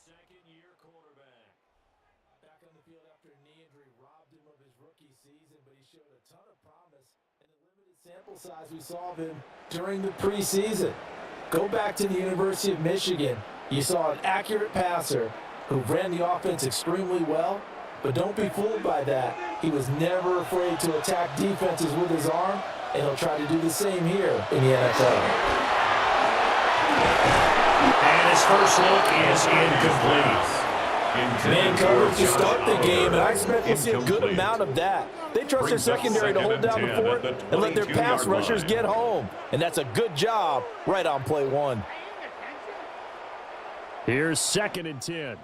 Second-year quarterback. Back on the field after a knee injury robbed him of his rookie season, but he showed a ton of promise in the limited sample size we saw of him during the preseason. Go back to the University of Michigan. You saw an accurate passer who ran the offense extremely well, but don't be fooled by that. He was never afraid to attack defenses with his arm, and he'll try to do the same here in the NFL. And his first look is incomplete. Man coverage to start the game, and I expect we'll see a good amount of that. They trust their secondary to hold down the fort and let their pass rushers get home. And that's a good job right on play one. Here's 2nd and 10.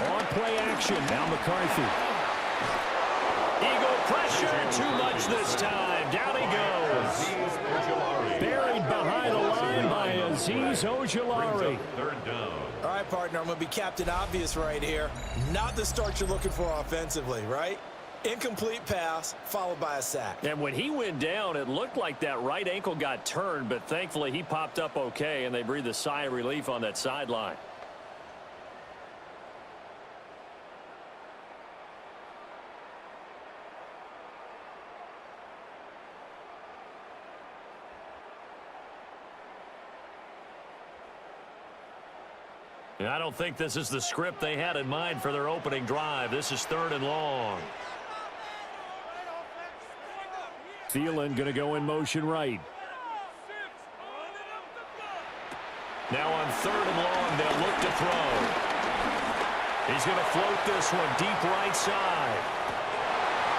On play action, now McCarthy. Eagle pressure, too much this time. Down he goes. Buried behind the line by Azeez Ojulari. All right, partner, I'm going to be Captain Obvious right here. Not the start you're looking for offensively, right? Incomplete pass, followed by a sack. And when he went down, it looked like that right ankle got turned, but thankfully he popped up okay, and they breathed a sigh of relief on that sideline. I don't think this is the script they had in mind for their opening drive. This is 3rd and long. Thielen going to go in motion right. Now on 3rd and long, they'll look to throw. He's going to float this one deep right side.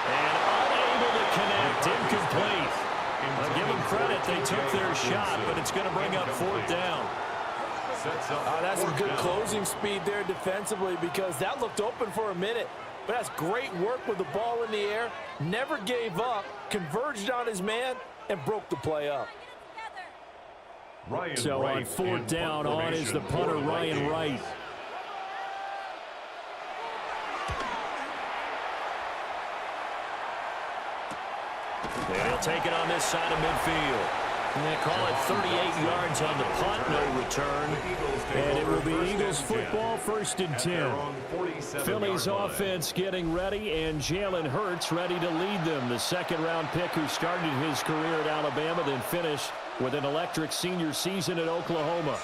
And unable to connect, incomplete. I'll give them credit, they took their shot, but it's going to bring up 4th down. That's some good closing speed there defensively, because that looked open for a minute. But that's great work with the ball in the air. Never gave up, converged on his man, and broke the play up. So on 4th down, on is the punter, Ryan Wright. And he'll take it on this side of midfield. And they call it 38 yards on the punt, no return. And it will be Eagles football, 1st and 10. Philly's offense getting ready, and Jalen Hurts ready to lead them. The 2nd-round pick who started his career at Alabama, then finished with an electric senior season at Oklahoma.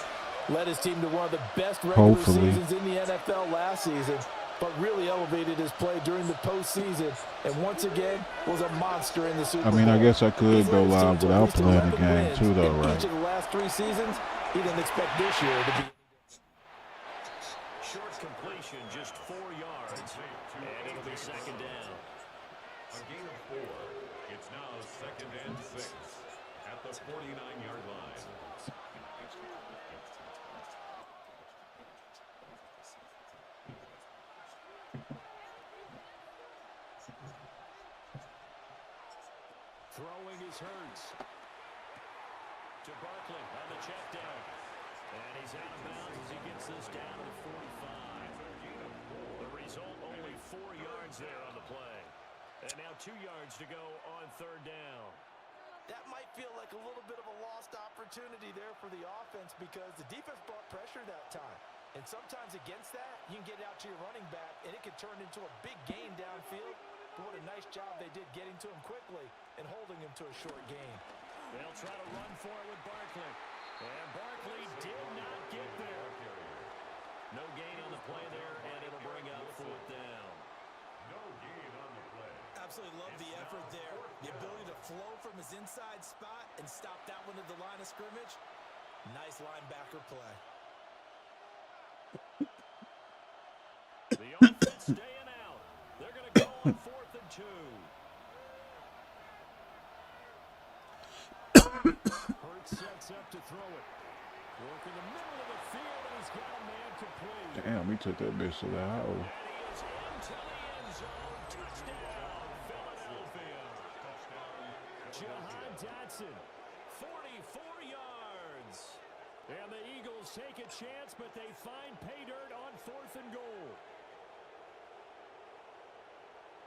Led his team to one of the best regular seasons in the NFL last season, but really elevated his play during the postseason, and once again was a monster in the Super Bowl. I mean, I guess I could go live without playing the game too, though, right? Each of the last 3 seasons, he didn't expect this year to be. Short completion, just 4 yards, and it'll be 2nd down. A gain of 4. It's now 2nd and 6 at the 49-yard line. Throwing is Hurts. To Barkley on the check down. And he's out of bounds as he gets this down to the 45. The result, only 4 yards there on the play. And now 2 yards to go on 3rd down. That might feel like a little bit of a lost opportunity there for the offense, because the defense brought pressure that time. And sometimes against that, you can get out to your running back, and it can turn into a big gain downfield. But what a nice job they did getting to him quickly and holding him to a short gain. They'll try to run for it with Barkley. And Barkley did not get there. No gain on the play there, and it'll bring up 4th down. No gain on the play. Absolutely love the effort there. The ability to flow from his inside spot and stop that one at the line of scrimmage. Nice linebacker play. The offense staying out. They're going to go on 4th and 2. Hurts sets up to throw it. Work in the middle of the field, and he's got a man complete. Damn, he took that bitch to the house. And he is into the end zone. Touchdown, Philadelphia. Jahan Dotson, 44 yards. And the Eagles take a chance, but they find pay dirt on 4th and goal.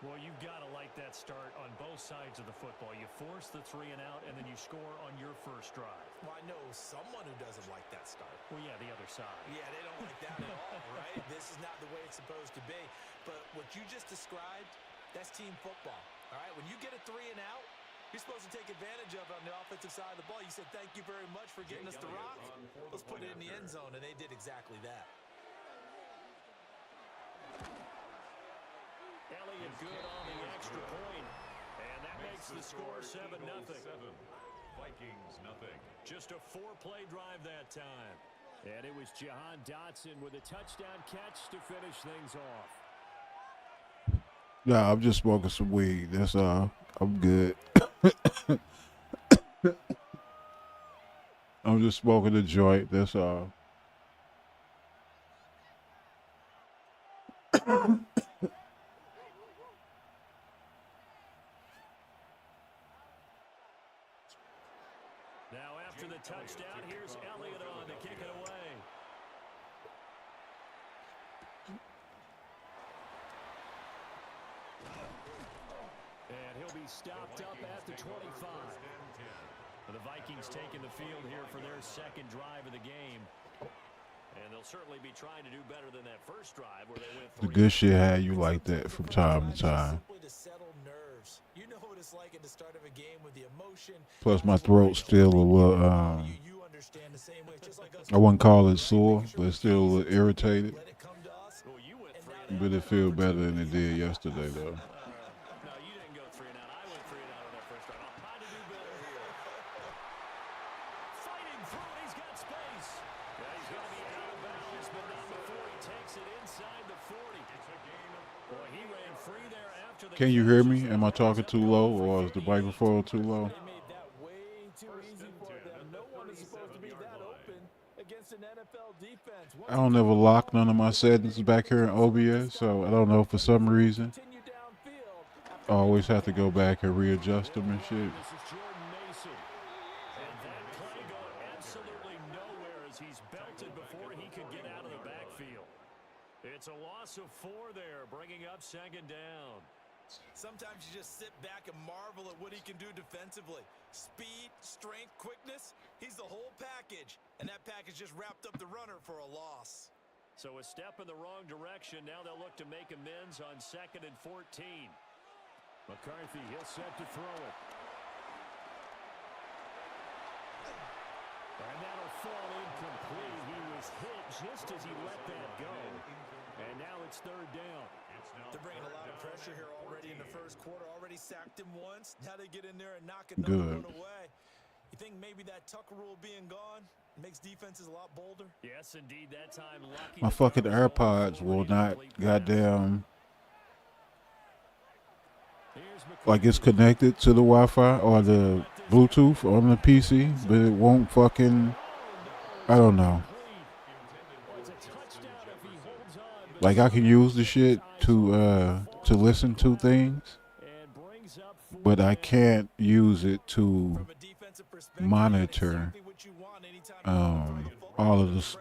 Well, you've got to like that start on both sides of the football. You force the 3 and out, and then you score on your first drive. Well, I know someone who doesn't like that start. Well, yeah, the other side. Yeah, they don't like that at all, right? This is not the way it's supposed to be. But what you just described, that's team football, all right? When you get a 3 and out, you're supposed to take advantage of it on the offensive side of the ball. You said, thank you very much for getting us the rock. Let's put it in the end zone, and they did exactly that. Elliott good on the extra point, and that makes the score 7-0. Vikings nothing. Just a 4-play drive that time. And it was Jahan Dotson with a touchdown catch to finish things off. Nah, I'm just smoking some weed. That's all. I'm good. I'm just smoking a joint. That's all. Now after the touchdown, here's Elliott on to kick it away. And he'll be stopped up at the 25. The Vikings taking the field here for their second drive of the game. And they'll certainly be trying to do better than that first drive where they went 3. The good shit had you like that from time to time. Simply to settle nerves. You know what it's like at the start of a game with the emotion. Plus my throat's still a little, You understand the same way. Just like us. I wouldn't call it sore, but it's still a little irritated. Let it come to us. Well, you went 3 But it feel better than it did yesterday, though. No, you didn't go 3 and out. I went 3 and out on that first drive. I'll try to do better here. Fighting through it. He's got space. Yeah, he's going to be out of bounds, but not before he takes it inside the 40. Boy, he ran free there after the. Can you hear me? Am I talking too low, or is the microphone too low? They made that way too easy for them. No one is supposed to be that open against an NFL defense. I don't ever lock none of my settings back here in OBS, so I don't know for some reason. Continue downfield. I always have to go back and readjust them and shit. This is Jordan Mason. And that play going absolutely nowhere as he's belted before he could get out of the backfield. It's a loss of 4 there, bringing up second down. Sometimes you just sit back and marvel at what he can do defensively. Speed, strength, quickness. He's the whole package. And that package just wrapped up the runner for a loss. So a step in the wrong direction. Now they'll look to make amends on 2nd and 14. McCarthy, he'll set to throw it. And that'll fall incomplete. He was hit just as he let that go. And now it's 3rd down. They're bringing a lot of pressure here already in the first quarter. Already sacked him once. Now they get in there and knock another one away. You think maybe that Tucker rule being gone makes defenses a lot bolder? Yes, indeed. That time, lucky. My fucking AirPods will not goddamn, like it's connected to the Wi-Fi or the Bluetooth on the PC, but it won't fucking, I don't know. Like I can use the shit to listen to things, but I can't use it to monitor all of this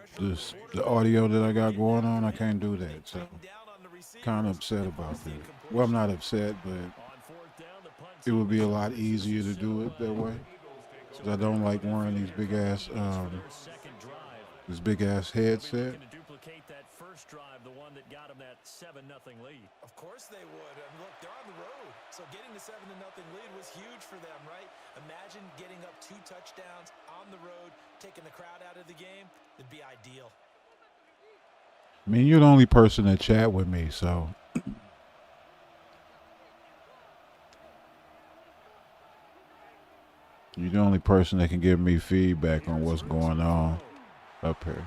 the audio that I got going on. I can't do that, so kind of upset about that. Well, I'm not upset, but it would be a lot easier to do it that way, because I don't like wearing these big ass headset. Drive, the one that got him that 7-0 lead. Of course they would. I mean, look, they're on the road. So getting the 7-0 lead was huge for them, right? Imagine getting up 2 touchdowns on the road, taking the crowd out of the game. It'd be ideal. I mean, you're the only person that chat with me, so you're the only person that can give me feedback on what's going on up here.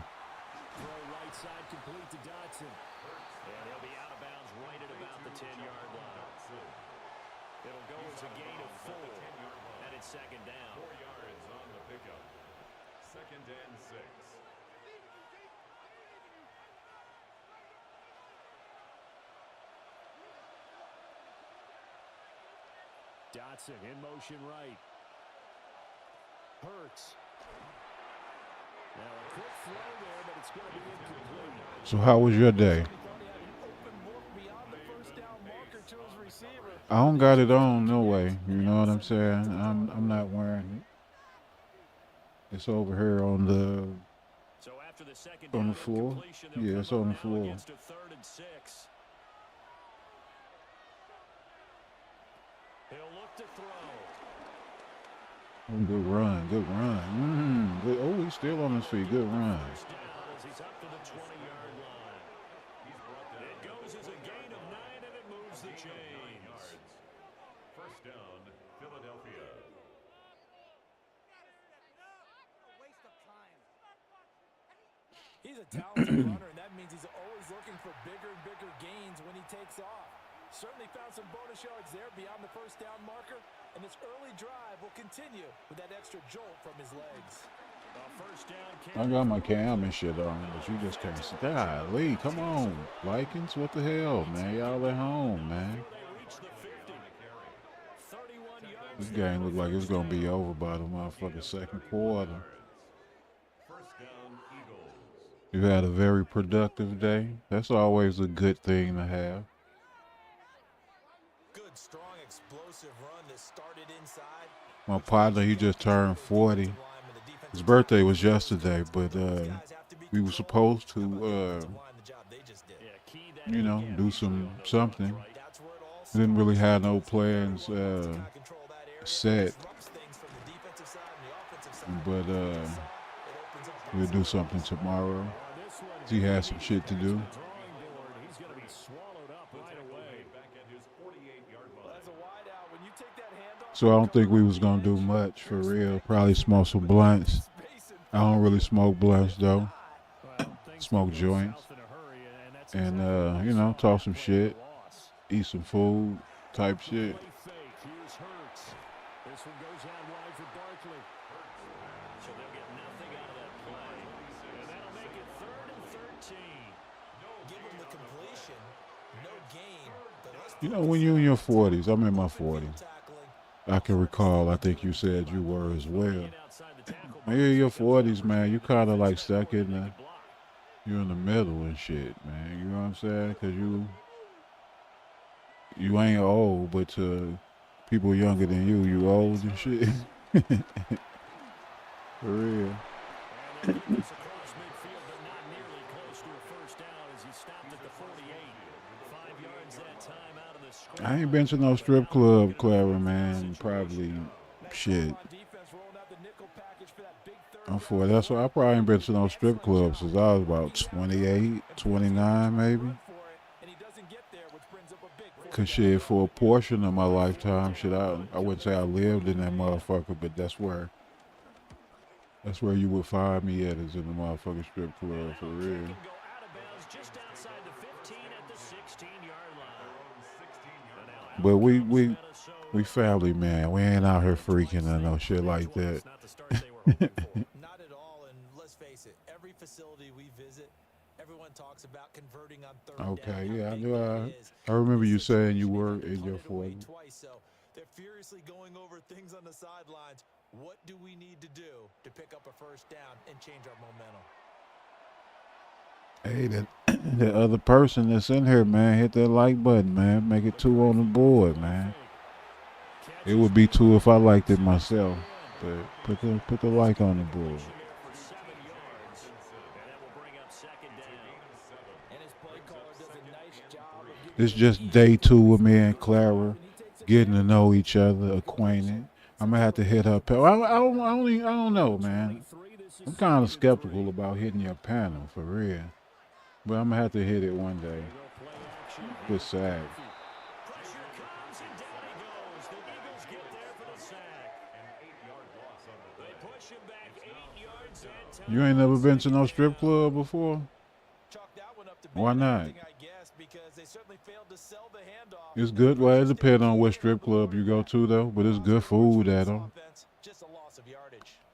Dotson in motion right. Hurts. Now a quick throw there, but it's going to be incomplete. So how was your day? I don't got it on, no way. You know what I'm saying? I'm not wearing it. It's over here on the floor. Yeah, it's on the floor. Oh, good run, good run. Good. Oh, he's still on his feet. Good run. He's up to the 20-yard line. It goes as a gain of 9, and it moves the chains. First down, Philadelphia. He's a talented runner, and that means he's always looking for bigger and bigger gains when he takes off. Certainly found some bonus yards there beyond the first down marker, and this early drive will continue with that extra jolt from his legs. I got my cam and shit on, but you just can't see. Golly, come on, Vikings, what the hell, man? Y'all at home, man. This game look like it's gonna be over by the motherfucking second quarter. You had a very productive day. That's always a good thing to have. Good, strong, explosive run that started inside. My partner, he just turned 40. His birthday was yesterday, but we were supposed to, you know, do something. Didn't really have no plans set, but we'll do something tomorrow. He has some shit to do. So I don't think we was gonna do much for real. Probably smoke some blunts. I don't really smoke blunts though. Smoke joints. And you know, talk some shit. Eat some food type shit. You know, when you're in your 40s, I'm in my 40s. I can recall, I think you said you were as well. When you're in your 40s, man, you kind of like stuck in the, you're in the middle and shit, man. You know what I'm saying? Because you ain't old, but to people younger than you old and shit. For real. I ain't been to no strip club, Clara, man. Probably, shit. I'm 40. That's why I probably ain't been to no strip club since I was about 28, 29, maybe. Cause shit, for a portion of my lifetime, shit, I wouldn't say I lived in that motherfucker, but that's where you would find me at, is in the motherfucking strip club, for real. But we family, man. We ain't out here freaking or no shit like that. Not at all, and let's face it, every facility we visit, everyone talks about converting on third down. Okay, yeah, I knew I remember you saying you were in your 40s. So they're furiously going over things on the sidelines. What do we need to do to pick up a first down and change our momentum? Hey, that other person that's in here, man, hit that like button, man. Make it 2 on the board, man. It would be 2 if I liked it myself, but put the like on the board. It's just day 2 with me and Clara, getting to know each other, acquainted. I'm gonna have to hit her. I don't know, man. I'm kind of skeptical about hitting your panel for real, but I'm gonna have to hit it one day. Good sack. You ain't never been to no strip club before? Why not? It's good. Well, it depends on what strip club you go to, though, but it's good food at them.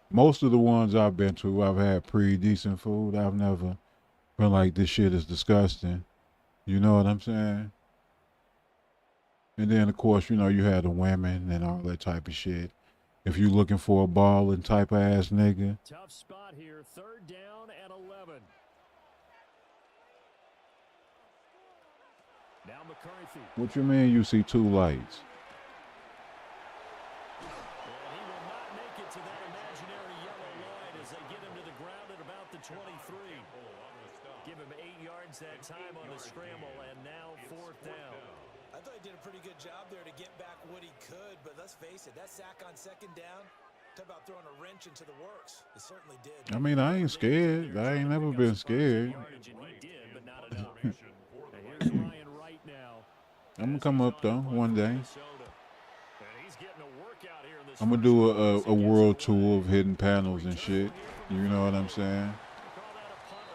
Most of the ones I've been to, I've had pretty decent food. I've never been like, this shit is disgusting. You know what I'm saying? And then, of course, you had the women and all that type of shit. If you looking for a balling type of ass nigga, Tough spot here. 3rd down and 11. Now McCarthy. what you mean you see 2 lights? And he will not make it to that imaginary yellow line as they get him to the ground at about the 23. Give him 8 yards that time on the scramble, and now 4th down. I thought he did a pretty good job there to get back what he could, but let's face it, that sack on 2nd down, talk about throwing a wrench into the works. It certainly did. I mean, I ain't scared. I ain't never been scared. Yardage, and he did, but not enough. And here's Ryan Wright now. I'm gonna come up though one day. Minnesota. And he's getting a workout here in this I'm gonna first do quarter. a world tour of hitting panels and shit. You know what I'm saying?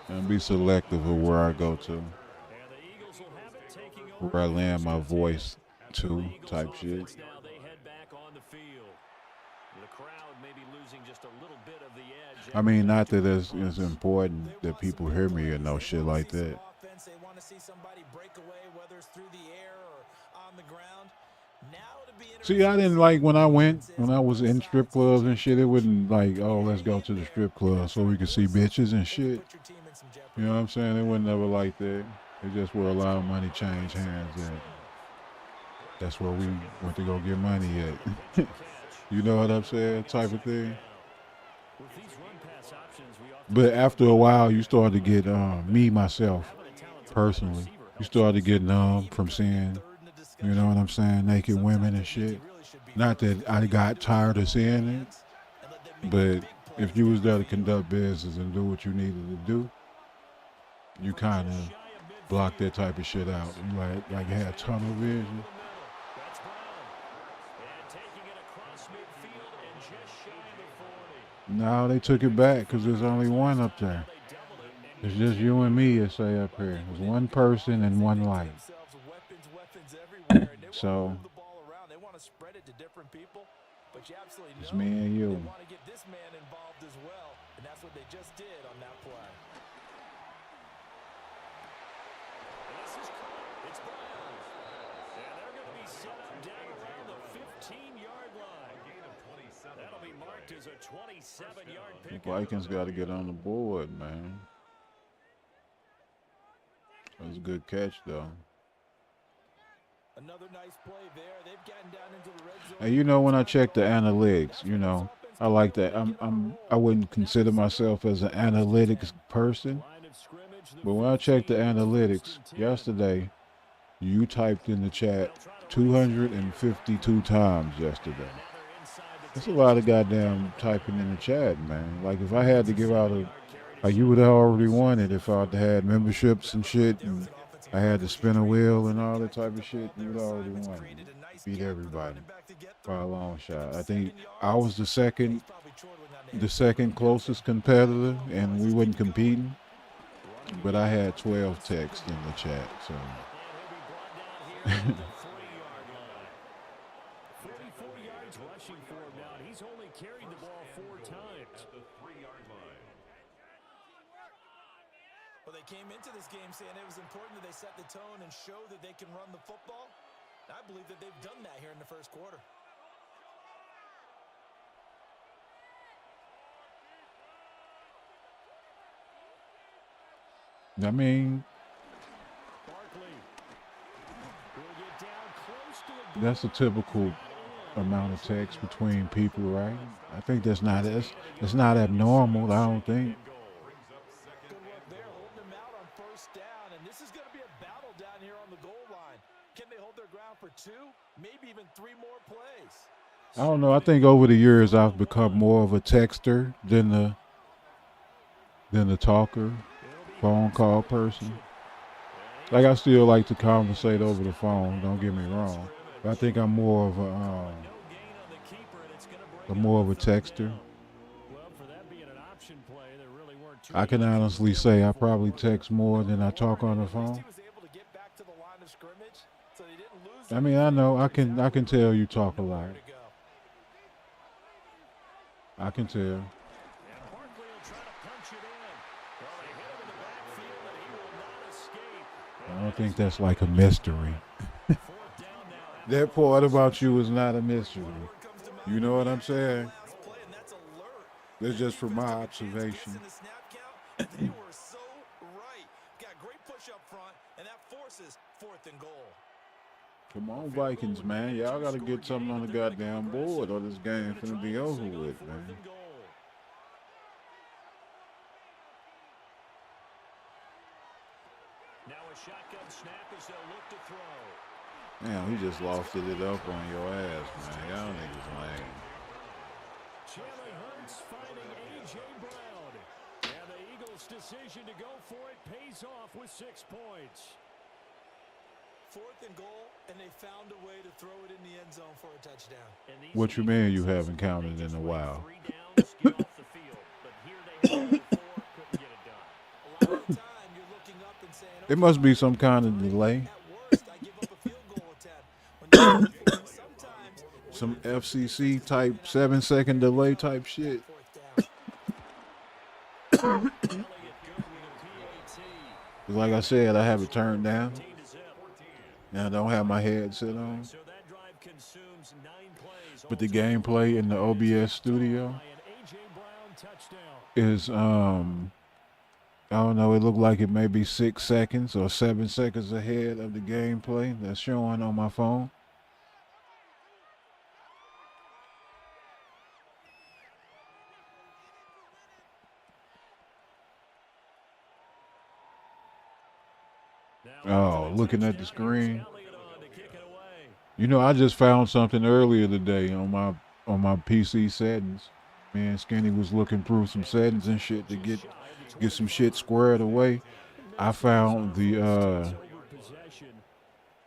And be selective of where I go to, And the Eagles will have it taking over. where I land my voice to, type shit. Now they head back on the field. The crowd may be losing just a little bit of the edge. I mean, not that it's important that people hear me or no shit like that. Offense, they want to see somebody break away, whether it's through the air or on the ground. Now it'd be See, I didn't like when I was in strip clubs and shit. It wasn't like, oh, let's go to the strip club so we could see bitches and shit. You know what I'm saying? It wasn't never like that. It just where a lot of money change hands at. That's where we went to go get money at. You know what I'm saying? Type of thing. But after a while, you start to get, me, myself, personally, you start to get numb from seeing, you know what I'm saying, naked women and shit. Not that I got tired of seeing it, but if you was there to conduct business and do what you needed to do, you kind of block that type of shit out. You like had tunnel vision. No, they took it back because there's only one up there. It's just you and me, it say up here. There's one person and one light. So it's me and you. Want to get this man involved as well, and that's what they just did on that play. It's Browns, and they're going to be set up down around the 15-yard line. That'll be marked as a 27-yard The pick. Vikings got to get on the board, man. That was a good catch, though. Another nice play there. They've gotten down into the red zone. And you know, when I check the analytics, I like that. I wouldn't consider myself as an analytics person, but when I checked the analytics yesterday, you typed in the chat 252 times yesterday. That's a lot of goddamn typing in the chat, man. Like if I had to give out like you would have already won it if I'd had memberships and shit, and I had to spin a wheel and all that type of shit. You would already won it. Beat everybody by a long shot. I think I was the second closest competitor, and we wasn't competing. But I had 12 texts in the chat, so. 44 yards rushing for him now. He's only carried the ball 4 times. At the 3-yard line. Well, they came into this game saying it was important that they set the tone and show that they can run the football. I believe that they've done that here in the first quarter. I mean, that's a typical amount of text between people, right? I think that's not abnormal. I don't think. Good work there, holding them out on first down, and this is going to be a battle down here on the goal line. Can they hold their ground for 2, maybe even 3 more plays? I don't know. I think over the years I've become more of a texter than the talker, phone call person. Like I still like to conversate over the phone. Don't get me wrong, but I think I'm more of a texter. I can honestly say I probably text more than I talk on the phone. I mean, I know I can tell you talk a lot. I can tell. I don't think that's like a mystery. That part about you is not a mystery. You know what I'm saying? That's just from my observation. They were so right. Got great push up front, and that forces 4th and goal. Come on, Vikings, man. Y'all got to get something on the goddamn board or this game finna be over with, man. Now a shotgun snap as they'll look to throw. Damn, he just lofted it up on your ass, man. Y'all niggas lame. Jalen Hurts finding A.J. Brown. And the Eagles' decision to go for it pays off with 6 points. 4th and goal, and they found a way to throw it in the end zone for a touchdown. What you mean you haven't counted in a while? It must be some kind of delay. Some FCC type 7-second delay type shit. Like I said, I have it turned down. And I don't have my headset on. But the gameplay in the OBS studio is I don't know, it looked like it may be 6 seconds or 7 seconds ahead of the gameplay that's showing on my phone. Oh, looking at the screen. You know, I just found something earlier today on my PC settings. Me and Skinny was looking through some settings and shit to get some shit squared away. I found the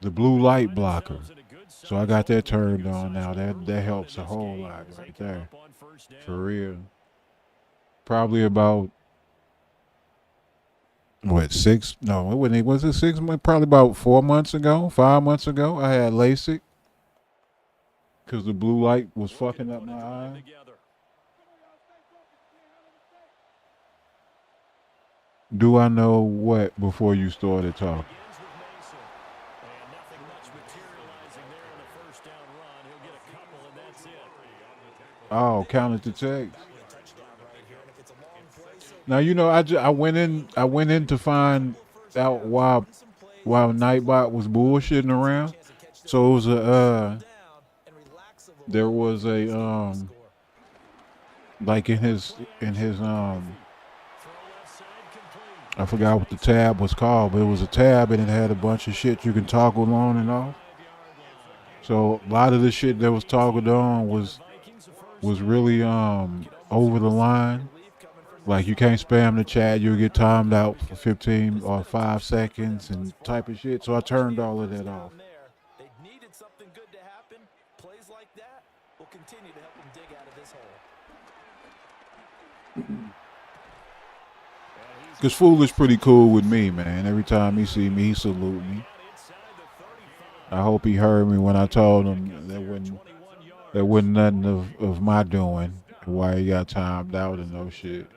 blue light blocker. So I got that turned on now. That helps a whole lot right there. For real. Probably about what, 6? No, it wasn't. Was it 6 months? Probably about 4 months ago, 5 months ago. I had LASIK because the blue light was fucking up my eye. Do I know what before you started talking? Oh, counted the text. Now you know I went in to find out while Nightbot was bullshitting around. So it was there was a like in his I forgot what the tab was called, but it was a tab and it had a bunch of shit you can toggle on and off. So a lot of the shit that was toggled on was really over the line. Like you can't spam the chat, you'll get timed out for 15 or 5 seconds and type of shit. So I turned all of that off. They needed something good to happen. Plays like that will continue to help them dig out of this hole. Cause Foolish pretty cool with me, man. Every time he see me, he salute me. I hope he heard me when I told him there wasn't nothing of my doing. Why he got timed out and no shit.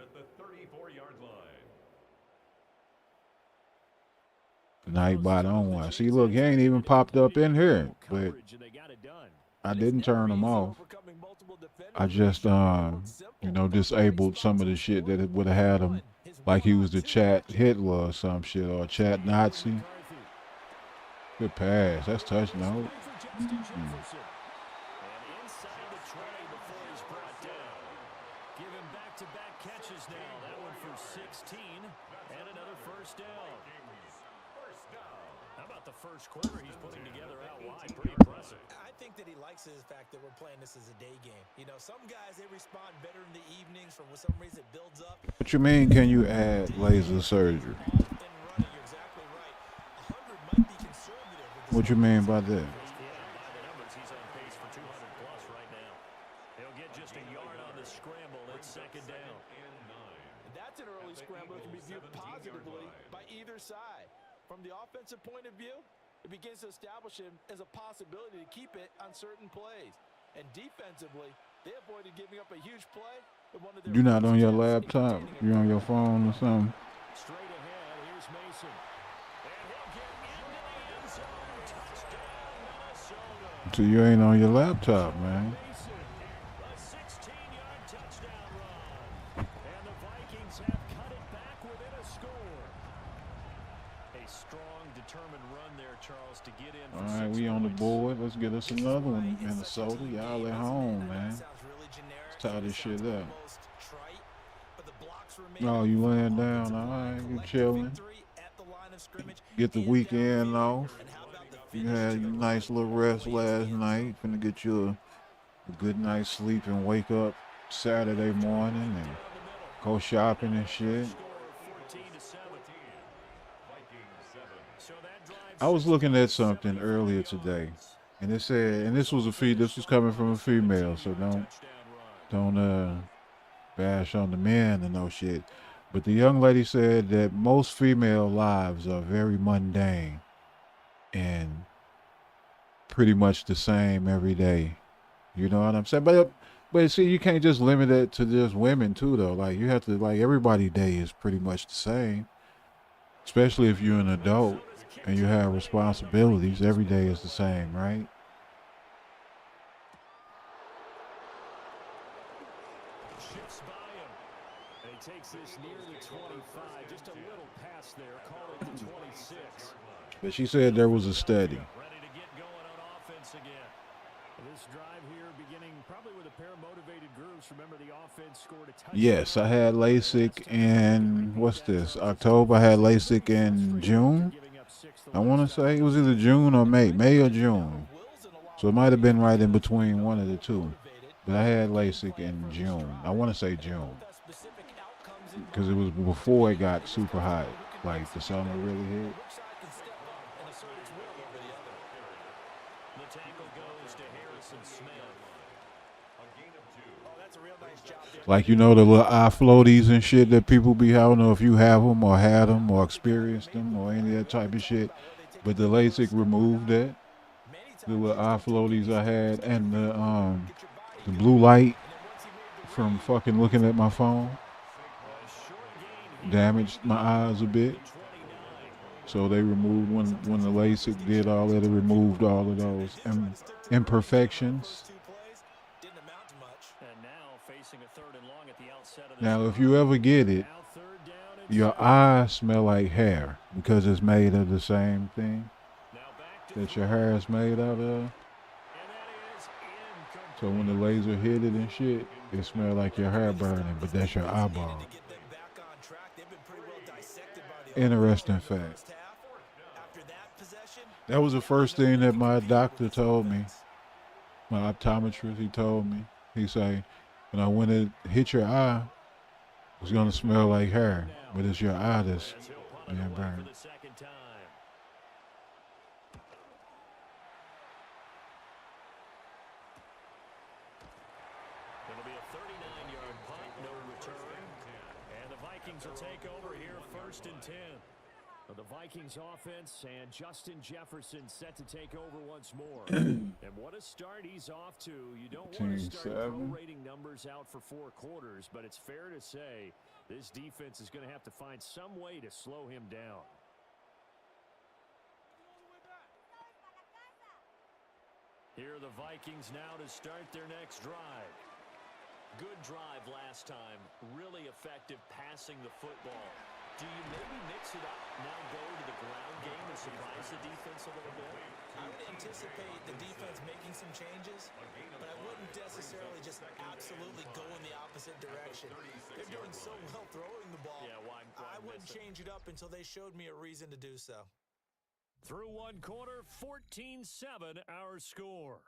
Nightbot on one. See, look, he ain't even popped up in here, but I didn't turn him off. I just, disabled some of the shit that it would have had him, like he was the chat Hitler or some shit, or chat Nazi. Good pass. That's touchdown. First quarter he's putting together out wide. Pretty impressive. I think that he likes the fact that we're playing this as a day game. You know, some guys, they respond better in the evenings. For some reason, it builds up. What you mean, can you add laser surgery? What you mean by that? He'll get just a yard on the scramble. It's second down. That's an early scramble that can be viewed positively by either side. From the offensive point of view, it begins to establish him as a possibility to keep it on certain plays. And defensively, they avoided giving up a huge play. You're not on your laptop. You're on your phone or something. Straight ahead, here's Mason. And he'll get into the end zone. Touchdown, Minnesota. So you ain't on your laptop, man. A 16-yard touchdown run. And the Vikings have cut it back within a score. A strong, determined run there, Charles, to get in for All right, 6 we on the points. board. Let's get us another one, Minnesota. Y'all at home, man. Let's tie this shit up. Oh, you laying down? All right, you chilling. Get the weekend off. You had a nice little rest last night. Finna get you a good night's sleep and wake up Saturday morning and go shopping and shit. I was looking at something earlier today, and it said, and this was this was coming from a female, so don't bash on the men and no shit. But the young lady said that most female lives are very mundane and pretty much the same every day. You know what I'm saying? But see, you can't just limit it to just women too, though. Like you have to, like everybody's day is pretty much the same. Especially if you're an adult and you have responsibilities, every day is the same, right? Shifts by him. And he takes this near the 25. Just a little pass there. Call it the 26. But she said there was a study. Ready to get going on offense again. This drive here beginning probably with a pair of motivated groups. Remember the offense scored a touchdown. Yes, I had LASIK in, what's this, October. I had LASIK in June. I want to say it was either June or May or June. So it might have been right in between one of the two. But I had LASIK in June. I want to say June. Because it was before it got super hot. Like the summer really hit. The tackle goes to Harrison Smith. Like, you know, the little eye floaties and shit that people be, I don't know if you have them or had them or experienced them or any of that type of shit. But the LASIK removed that. The little eye floaties I had and the blue light from fucking looking at my phone damaged my eyes a bit. So they removed, when the LASIK did all that, it removed all of those imperfections. Now, if you ever get it, your eyes smell like hair because it's made of the same thing that your hair is made out of. So when the laser hit it and shit, it smelled like your hair burning, but that's your eyeball. Interesting fact. That was the first thing that my doctor told me. My optometrist, he told me. He said, when it hit your eye, it's gonna smell like hair, but it's your eye that's being burned. It'll be a 39-yard punt, no return. And the Vikings will take over here, 1st and 10. The Vikings offense and Justin Jefferson set to take over once more. And what a start he's off to. You don't want to start prorating numbers out for 4 quarters, but it's fair to say this defense is going to have to find some way to slow him down. Here are the Vikings now to start their next drive. Good drive last time. Really effective passing the football. Do you maybe mix it up, now go to the ground game and surprise the defense a little bit? I would anticipate the defense making some changes, but I wouldn't necessarily just absolutely go in the opposite direction. They're doing so well throwing the ball. Yeah, I wouldn't change it up until they showed me a reason to do so. Through one quarter, 14-7 our score.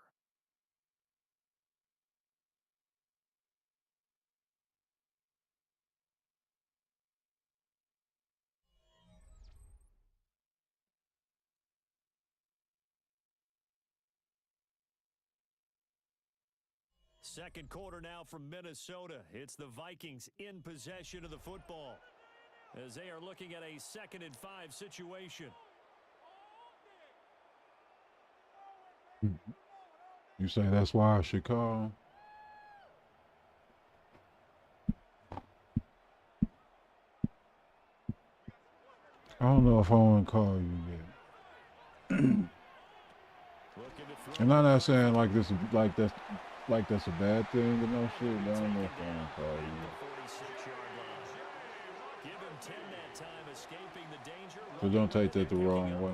Second quarter now from Minnesota. It's the Vikings in possession of the football as they are looking at a 2nd and 5 situation. You say that's why I should call? I don't know if I want to call you yet. And I'm not saying like this, like that's a bad thing, but no shit. I don't know if I want to call you. So don't take that the wrong way.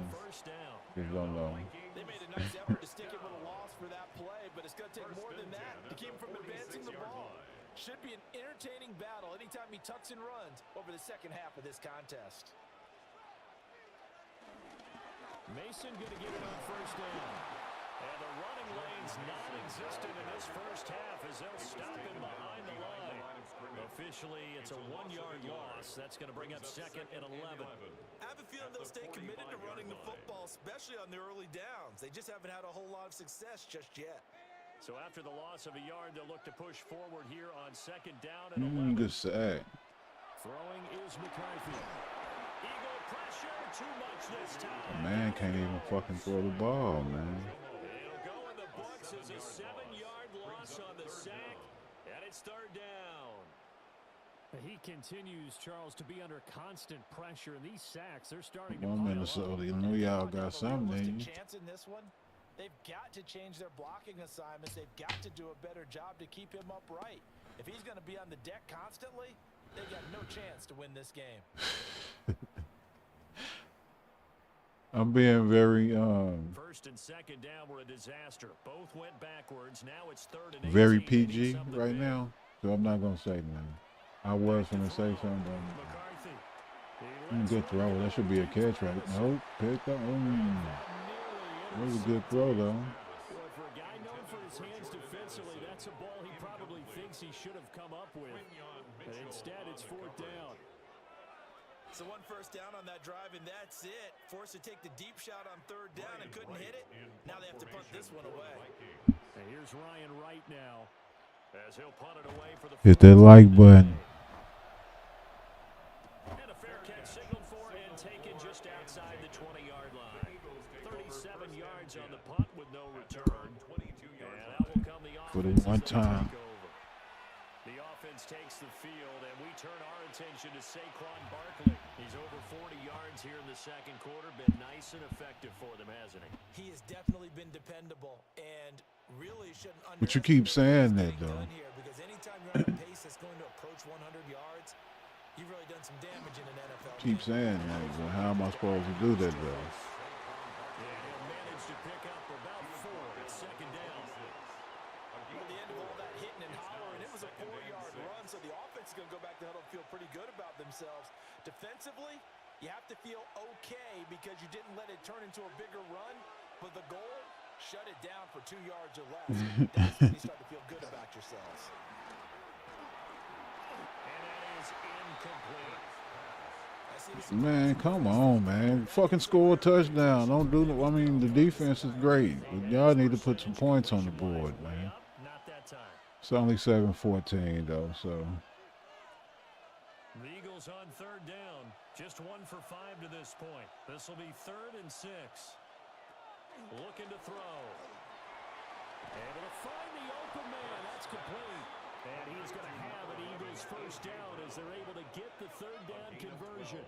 Just don't know. They made a nice effort to stick him with a loss for that play, but it's going to take more than that to keep him from advancing the ball. Should be an entertaining battle anytime he tucks and runs over the second half of this contest. Mason going to get it on first down. And the running lane's non-existent in this first half as they'll stop him behind the line. Officially, it's a 1-yard loss. That's going to bring up second and 11. I have a feeling they'll stay committed to running the football, especially on the early downs. They just haven't had a whole lot of success just yet. So after the loss of a yard, they'll look to push forward here on second down and 11. Good sack. Throwing is McCarthy. Eagle pressure, too much this time. Man can't even fucking throw the ball, man. It'll go in the books as a 7-yard loss on the sack, and it's third down. He continues, Charles, to be under constant pressure, and these sacks, they're starting to pile up. Minnesota, you know y'all got something in you. Chance in this one. They've got to change their blocking assignments. They've got to do a better job to keep him upright. If he's going to be on the deck constantly, they got no chance to win this game. I'm being very First and second down were a disaster. Both went backwards. Now it's third and 18. very PG right now, so I'm not gonna say nothing. I was gonna say something, but good throw. That should be a catch, right? Nope, picked up. That was a good throw, though. Well, for a guy known for his hands defensively, that's a ball he probably thinks he should have come up with. But instead, it's fourth down. So one first down on that drive, and that's it. Forced to take the deep shot on third down and couldn't hit it. Now they have to punt this one away. And here's Ryan Wright now, as he'll punt it away for the Hit that like button. And a fair catch signaled for and taken just outside the 20-yard line. 37 yards on the punt with no return. And out will come the offense For the one time. The offense takes the field, and we turn our attention to Saquon Barkley. He's over 40 yards here in the second quarter. Been nice and effective for them, hasn't he? He has definitely been dependable, and really shouldn't underestimate. But you keep saying that, though. Here, because anytime you're on a pace that's going to approach 100 yards, you've really done some damage in an NFL. Keep saying that, but how am I supposed to do that, though? Yeah, he'll manage to pick up about 4 at second down. At the end of all that hitting and hollering, it was a 4-yard run, so the offense is going to go back to the huddle and feel pretty good about themselves. Defensively, you have to feel okay because you didn't let it turn into a bigger run, but the goal, shut it down for 2 yards or less. That's when you start to feel good about yourselves. And that is incomplete. Man, come on, man. Fucking score a touchdown. Don't do I mean, the defense is great, but y'all need to put some points on the board, man. Not that time. It's only 7-14, though, so. The Eagles on third down. Just 1 for 5 to this point. This will be 3rd and 6. Looking to throw. Able to find the open man. That's complete. And he's going to have an Eagles first down as they're able to get the third down conversion.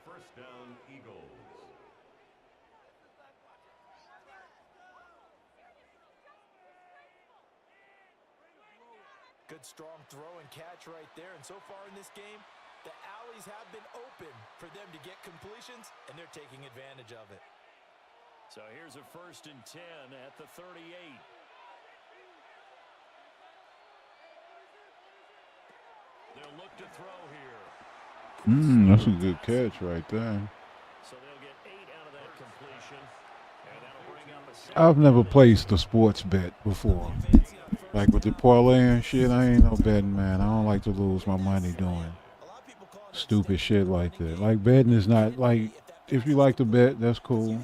First down, Eagles. Good strong throw and catch right there. And so far in this game, the alleys have been open for them to get completions, and they're taking advantage of it. So here's a 1st and 10 at the 38. They'll look to throw here. That's a good catch right there. So they'll get 8 out of that completion. And that'll bring up a I've never placed a sports bet before. Like with the parlay and shit, I ain't no betting man. I don't like to lose my money doing stupid shit like that. Like betting is not like, if you like to bet, that's cool.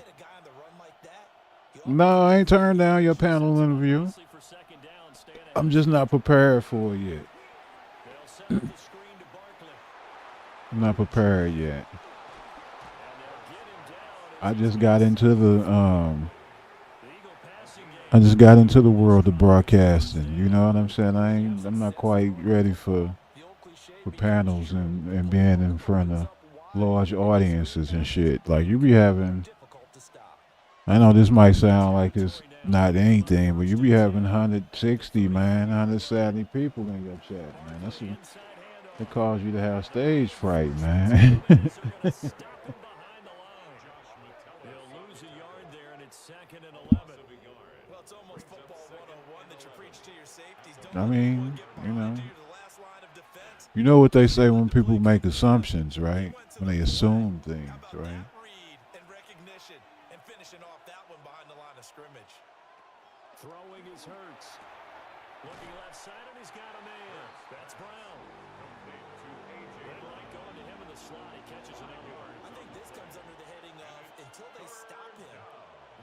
No, I ain't turned down your panel interview. I'm just not prepared for it yet. I'm not prepared yet. I just got into the world of broadcasting. You know what I'm saying? I'm not quite ready for panels and being in front of large audiences and shit. Like you be having I know this might sound like it's not anything, but you be having 160, man, 170 people in your chat, man. It cause you to have stage fright, man. He'll lose a yard there, and it's 2nd and 11. Well, it's almost football 101 that you preach to your safeties. Don't I let anyone mean, get you behind know, you to the last line of defense. you know what they say when people make assumptions, right? When they assume things, How about right? that read and recognition and finishing off that one behind the line of scrimmage? Throwing is Hurts. Looking left side, and he's got a man. That's Brown. They like going to him in the slot. He catches it anywhere. I think this comes under the heading of until they stop him,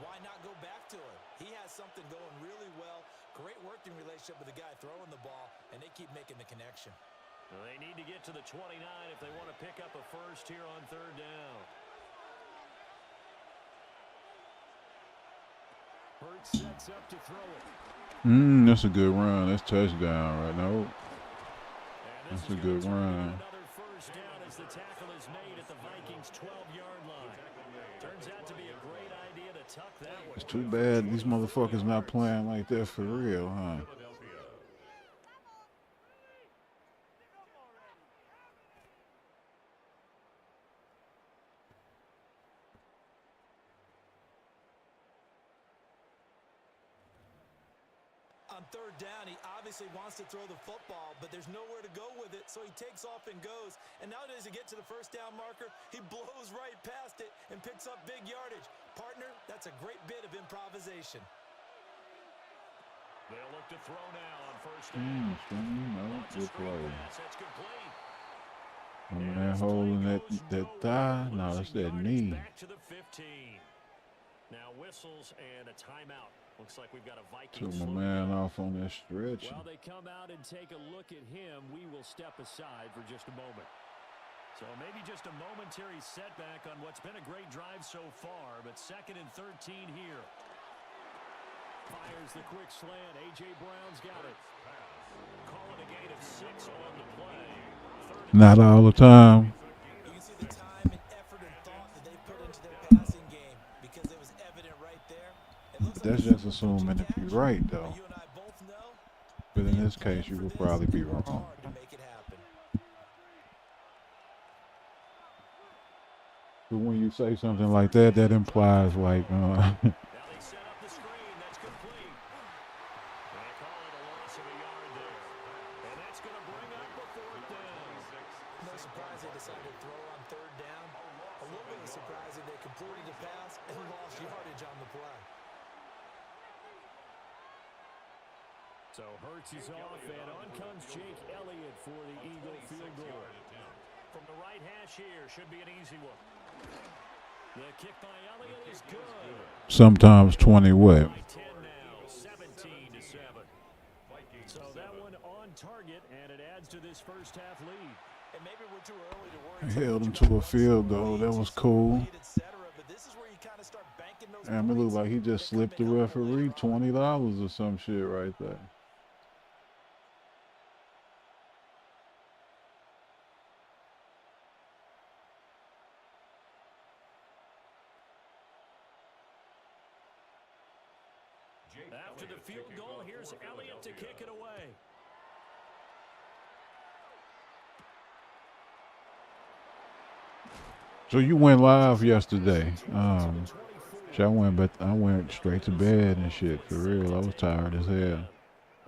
why not go back to him? He has something going really well. Great working relationship with the guy throwing the ball, and they keep making the connection. Well, they need to get to the 29 if they want to pick up a first here on 3rd down. Hurts sets up to throw it. That's a good run. That's touchdown right now. That's a good run. Another first down as the tackle is made at the Vikings' 12-yard line. Turns out to be a great idea to tuck that one. It's too bad these motherfuckers not playing like that for real, huh? On 3rd down, he obviously wants to throw the football, but there's nowhere to go with it, so he takes off and goes. And now does he get to the first down marker? He blows right past it and picks up big yardage. Partner, that's a great bit of improvisation. They'll look to throw now on first down. Good play. That's complete. And that hole in that thigh, no, that's that knee. Back to the 15. Now whistles and a timeout. Looks like we've got a Vikings. Took my man off on that stretch. While they come out and take a look at him, we will step aside for just a moment. So maybe just a momentary setback on what's been a great drive so far, but 2nd and 13 here. Fires the quick slant. A.J. Brown's got it. Calling a gain of 6 on the play. Not all the time. You can see the time and effort and thought that they put into their passing game because it was evident right there. That's just assuming if you're right, though. You and I both know. But in this case, you would probably be wrong. Hard to make it happen. But when you say something like that, that implies like, Now they set up the screen. That's complete. They call it a loss of a yard there. And that's going to bring up the 4th down. No surprise they decided to throw on 3rd down. A little bit of surprise that they completed the pass and lost yardage on the play. So Hurts is off, and on comes Jake Elliott for the Eagle field goal. From the right hash here, should be an easy one. The kick by Elliott is good. sometimes 20 what? By 10 now, 17-7. So that one on target, and it adds to this first half lead. And maybe we're too early to worry. They held him to a field goal. That was cool. But this is where you kind of start banking those And it looked points like he just slipped the referee $20 or some shit right there. After the field goal, here's Elliott to kick it away. So you went live yesterday. I went straight to bed and shit for real. I was tired as hell.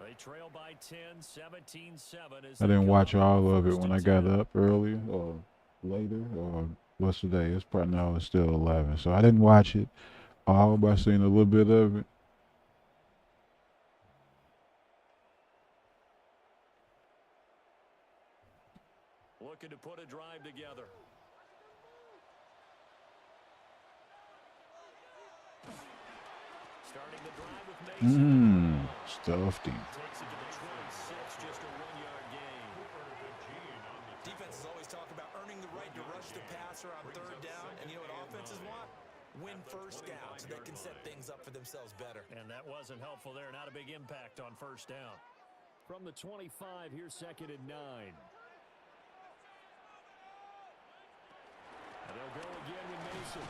They trail by 10, 17-7. I didn't watch all of it when I got up earlier or later or what's the day? It's probably no, it's still 11. So I didn't watch it all, but I seen a little bit of it. Looking to put a drive together. Starting the drive with Mason. Stuffed him. Takes it to the 26, just a 1-yard gain. Defenses always talk about earning the right to rush the passer on 3rd down. And you know what offenses want? Win first down so they can set things up for themselves better. And that wasn't helpful there. Not a big impact on first down. From the 25, here's 2nd and 9. And they'll go again with Mason.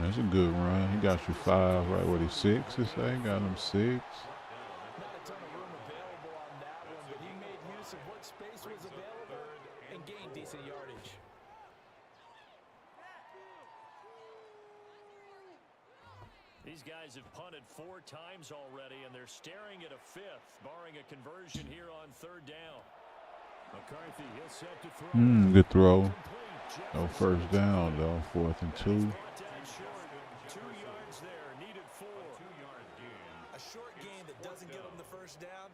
That's a good run. He got you 5, right? What, he 6 this thing? Got him 6. Not a ton of room available on that one, but he made use of what space was available and gained decent yardage. These guys have punted 4 times already, and they're staring at a 5th, barring a conversion here on 3rd down. McCarthy, he'll set to throw. Good throw. No first down, though. 4th and 2. 2 yards there, needed 4. A short gain that doesn't get him the first down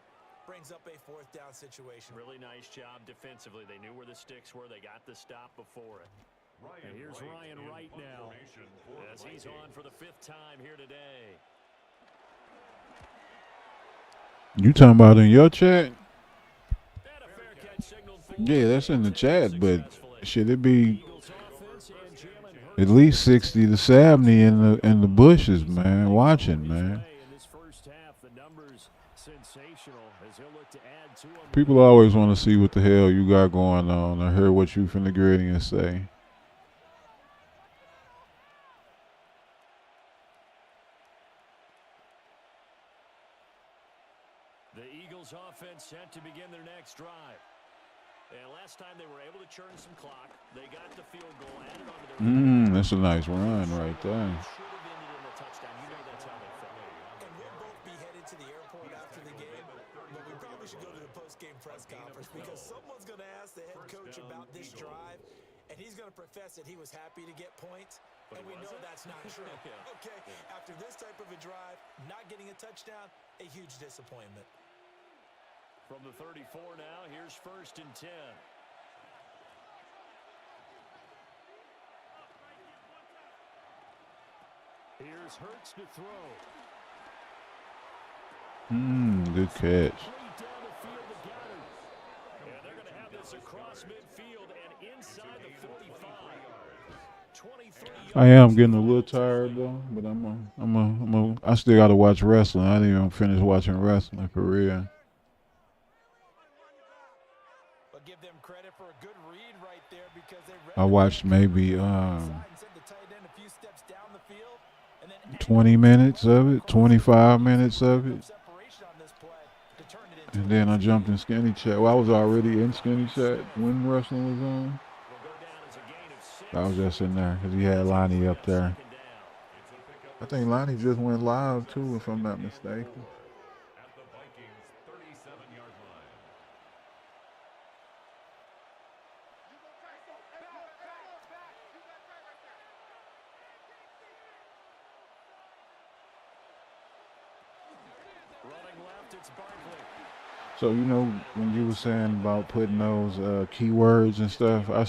brings up a 4th down situation. Really nice job defensively. They knew where the sticks were. They got the stop before it. And here's Ryan Wright now, as he's on for the 5th time here today. You talking about in your chat? Yeah, that's in the chat, but should it be at least 60 to 70 in the bushes, man, watching, man. People always want to see what the hell you got going on. I heard what you finna get and say. The Eagles offense set to begin their next drive. And last time they were able to churn some clock, they got the field goal added onto their That's a nice run right there. should have ended in a touchdown. You know that's how they felt. And we'll both be headed to the airport after the game, but we probably should go to the post-game press conference because someone's going to ask the head coach about this drive, and he's going to profess that he was happy to get points, and we know that's not true. Okay, after this type of a drive, not getting a touchdown, a huge disappointment. From the 34 now, here's 1st and 10. Here's Hurts to throw. Good catch. And they're going to have this across midfield and inside the 45. 23 I am getting a little tired though, but I still gotta watch wrestling. I didn't even finish watching wrestling for real. But give them credit for a good read right there because they read I watched maybe sent the tight end a few steps down the field, and then 20 minutes of it, 25 minutes of it, separation on this play to turn it into and then I jumped in skinny chat. Well, I was already in skinny chat when wrestling was on. I was just in there because he had Lonnie up there. I think Lonnie just went live too, if I'm not mistaken. At the Vikings' 37-yard line. running left, it's Barkley. So, you know, when you were saying about putting those keywords and stuff, I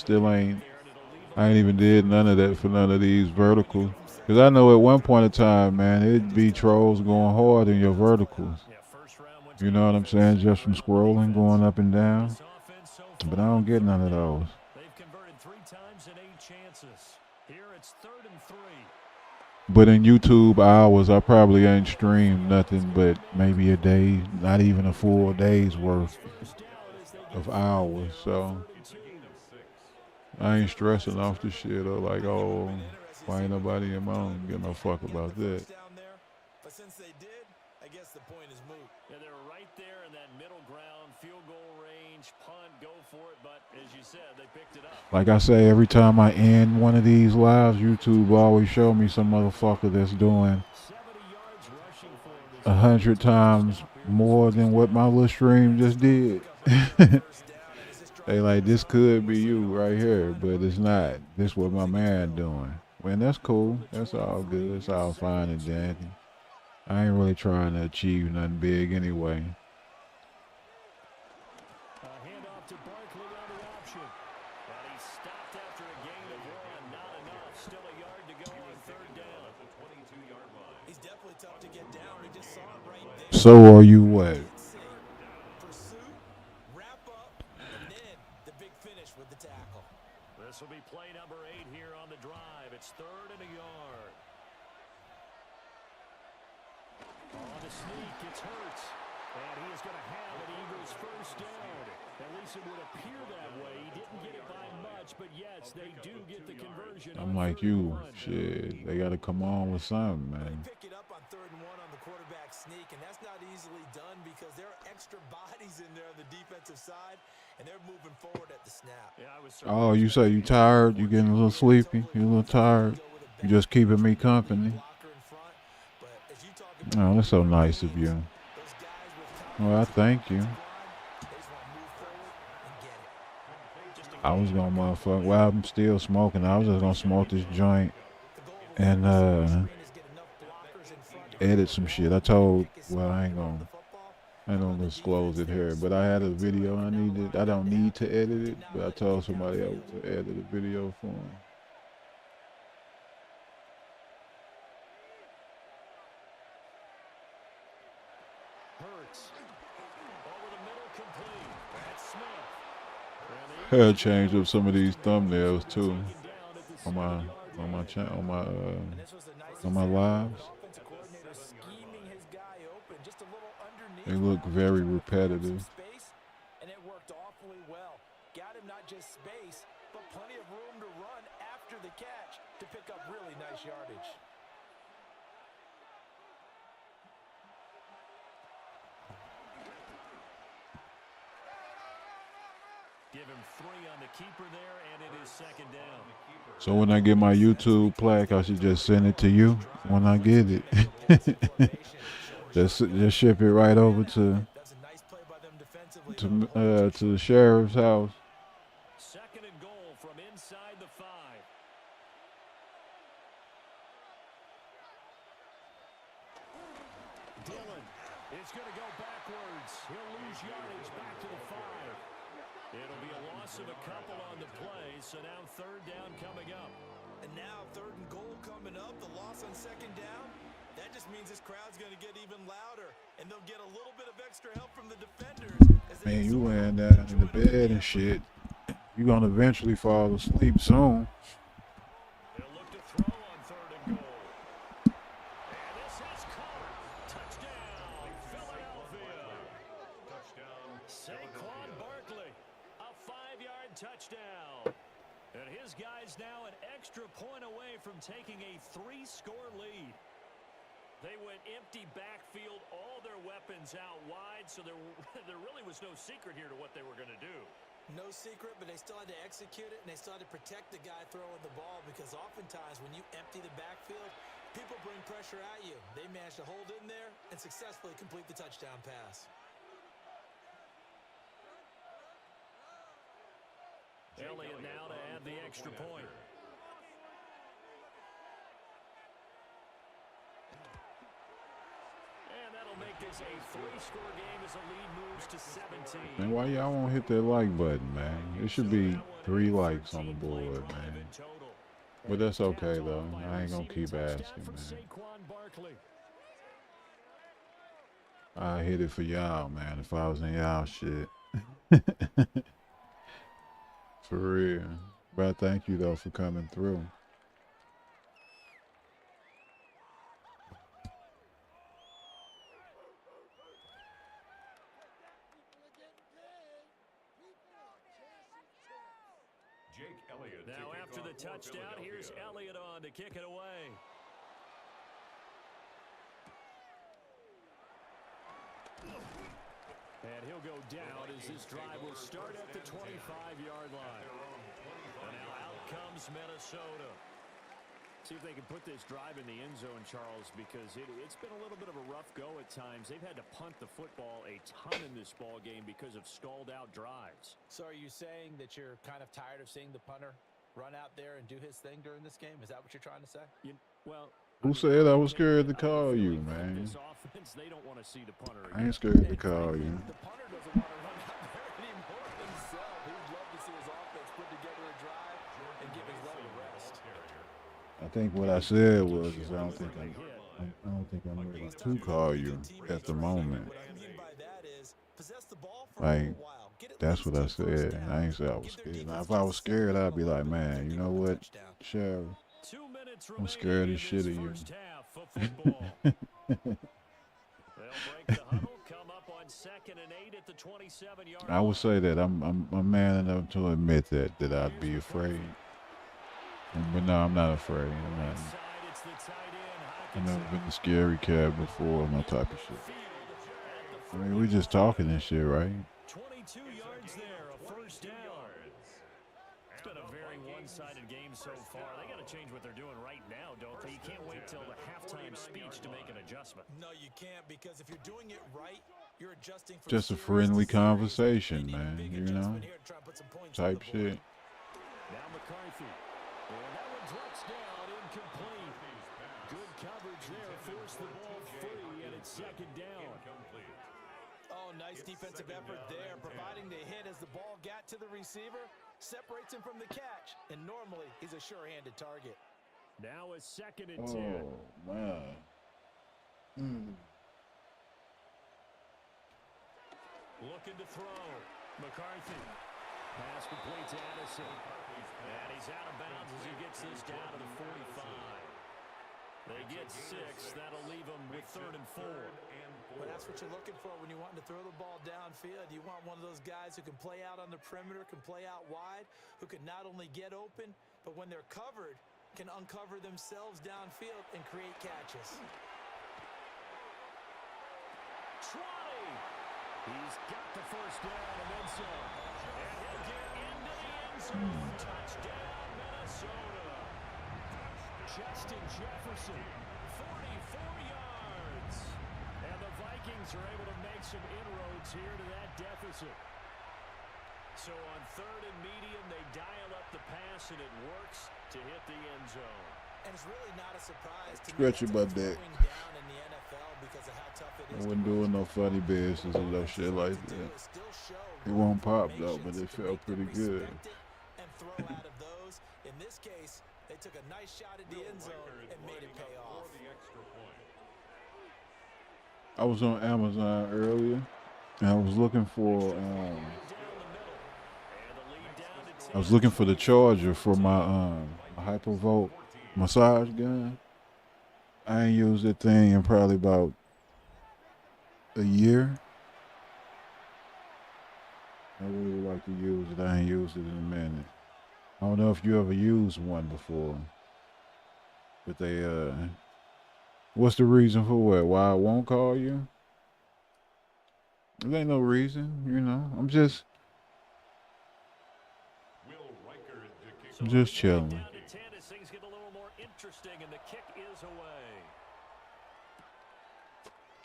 ain't even did none of that for none of these verticals. Because I know at one point in time, man, it'd be trolls going hard in your verticals. You know what I'm saying? Just from scrolling, going up and down. But I don't get none of those. They've converted 3 times and 8 chances. Here it's 3rd and 3. But in YouTube hours, I probably ain't streamed nothing but maybe a day, not even a full day's worth of hours. So I ain't stressing off the shit or like, oh, why ain't nobody in my own give no fuck about that. But since they did, I guess the point is moot. Yeah, they're right there in that middle ground, field goal range, punt, go for it. But as you said, they picked it up. Like I say, every time I end one of these lives, YouTube always show me some motherfucker that's doing 100 times more than what my little stream just did. They like, this could be you right here, but it's not. This what my man doing. Man, that's cool. That's all good. It's all fine and dandy. I ain't really trying to achieve nothing big anyway. Handoff to Barkley on the option. And he stopped after a gain of 1. Not enough. Still a yard to go on 3rd down. At the 22-yard line. He's definitely tough to get down. We just saw it right there. So are you what? Pursuit, wrap up, and then the big finish with the tackle. This will be play number 8 here on the drive. It's 3rd and a yard. On the sneak, it's Hurts. And he is going to have an Eagles first down. At least it would appear that way. He didn't get it by much, but yes, they do get the conversion. I'm like you. Shit, they got to come on with something, man. They pick it up on 3rd and 1 on the quarterback sneak, and that's not easily done because there are extra bodies in there on the defensive side, and they're moving forward at the snap. Oh, you say you tired? You getting a little sleepy? You a little tired? You just keeping me company? Oh, that's so nice of you. Well, I thank you. I was gonna motherfucker. Well, I'm still smoking. I was just gonna smoke this joint and edit some shit. I ain't gonna disclose it here, but I had a video I needed. I don't need to edit it, but I told somebody else to edit a video for him. I changed up some of these thumbnails too on my lives. They look very repetitive. And it worked awfully well. Got him not just space, but plenty of room to run after the catch to pick up really nice yardage. Give him 3 on the keeper there, and it is 2nd down. So when I get my YouTube plaque, I should just send it to you when I get it. just ship it right over to the sheriff's house. 2nd and goal from inside the 5. Dillon is going to go backwards. He'll lose yardage back to the 5. It'll be a loss of a couple on the play, so now 3rd down coming up. And now 3rd and goal coming up, the loss on 2nd down. That just means this crowd's going to get even louder, and they'll get a little bit of extra help from the defenders. Man, you laying down in the bed and shit. You're going to eventually fall asleep soon. They'll look to throw on 3rd and goal. And this has caught. Touchdown, Philadelphia. Touchdown. Saquon Barkley, a 5-yard touchdown. And his guys now an extra point away from taking a 3-score lead. They went empty backfield, all their weapons out wide, so there really was no secret here to what they were going to do. No secret, but they still had to execute it, and they still had to protect the guy throwing the ball because oftentimes when you empty the backfield, people bring pressure at you. They managed to hold in there and successfully complete the touchdown pass. Elliott now to add the extra point. And that'll make this a 3-score game as the lead moves to 17. Man, why y'all won't hit that like button, man? It should be 3 likes on the board, man. But that's okay, though. I ain't gonna keep asking, man. I hit it for y'all, man, if I was in y'all shit. For real. But I thank you, though, for coming through. Now after the touchdown, here's Elliott on to kick it away. And he'll go down as this drive will start at the 25-yard line. And now out comes Minnesota. See if they can put this drive in the end zone, Charles, because it's been a little bit of a rough go at times. They've had to punt the football a ton in this ball game because of stalled-out drives. So are you saying that you're kind of tired of seeing the punter run out there and do his thing during this game? Is that what you're trying to say? Who said I was scared to call you, man? They don't want to see the punter I ain't scared to call you. The punter doesn't want to run out there anymore himself. He'd love to see his offense put together a drive and give his leg a rest. I think what I said was I don't think I'm ready to call you at the moment. What I mean by that is possess the ball for Like, a little while. that's what I said. I ain't say I was scared. Now, if I was scared, I'd be like, man, you know what, Sheriff? I'm scared as shit of you. They'll break the huddle, come up on on 2nd and 8 at the 27-yard I would say that I'm man enough to admit that I'd be afraid. But no, I'm not afraid. I've never been a scary cat before, no type of shit. I mean, we just talking and shit, right? 22 yards there, a first down. It's been a very one-sided game so far. They got to change what they're doing right now, don't they? You can't wait till the halftime speech to make an adjustment. No, you can't, because if you're doing it right, you're adjusting from Just a series friendly to series. conversation, They need a man. big You know, adjustment here to try and put some points on type the board. shit. Now McCarthy. And that one drops down, incomplete. Good coverage there, forced the ball free, and it's 2nd down. Oh, nice defensive effort there, providing the hit as the ball got to the receiver, separates him from the catch, and normally he's a sure-handed target. Now a 2nd and 10. Oh, man. Looking to throw. McCarthy. Pass complete to Addison. And he's out of bounds as he gets this down to the 45. They get 6. That'll leave them with 3rd and 4. Well, that's what you're looking for when you're wanting to throw the ball downfield. You want one of those guys who can play out on the perimeter, can play out wide, who can not only get open, but when they're covered, can uncover themselves downfield and create catches. Trotty. He's got the first down and then some. And he'll get into the end zone. Touchdown, Minnesota. Justin Jefferson, 44 yards. And the Vikings are able to make some inroads here to that deficit. So on 3rd and medium, they dial up the pass, and it works to hit the end zone. And it's really not a surprise to Scratching my me dick. down in the NFL because of how tough it I is. wasn't doing no funny business or no shit like that. It won't pop though, but it felt pretty good. And throw out of those. In this case, they took a nice shot at the end zone and made it pay off. I was on Amazon earlier, and I was looking for the charger for my Hypervolt massage gun. I ain't used that thing in probably about a year. I really like to use it. I ain't used it in a minute. I don't know if you ever used one before, but they what's the reason for what? Why I won't call you? There ain't no reason, you know. I'm just chilling. Down to 10 as things get a little more interesting, and the kick is away.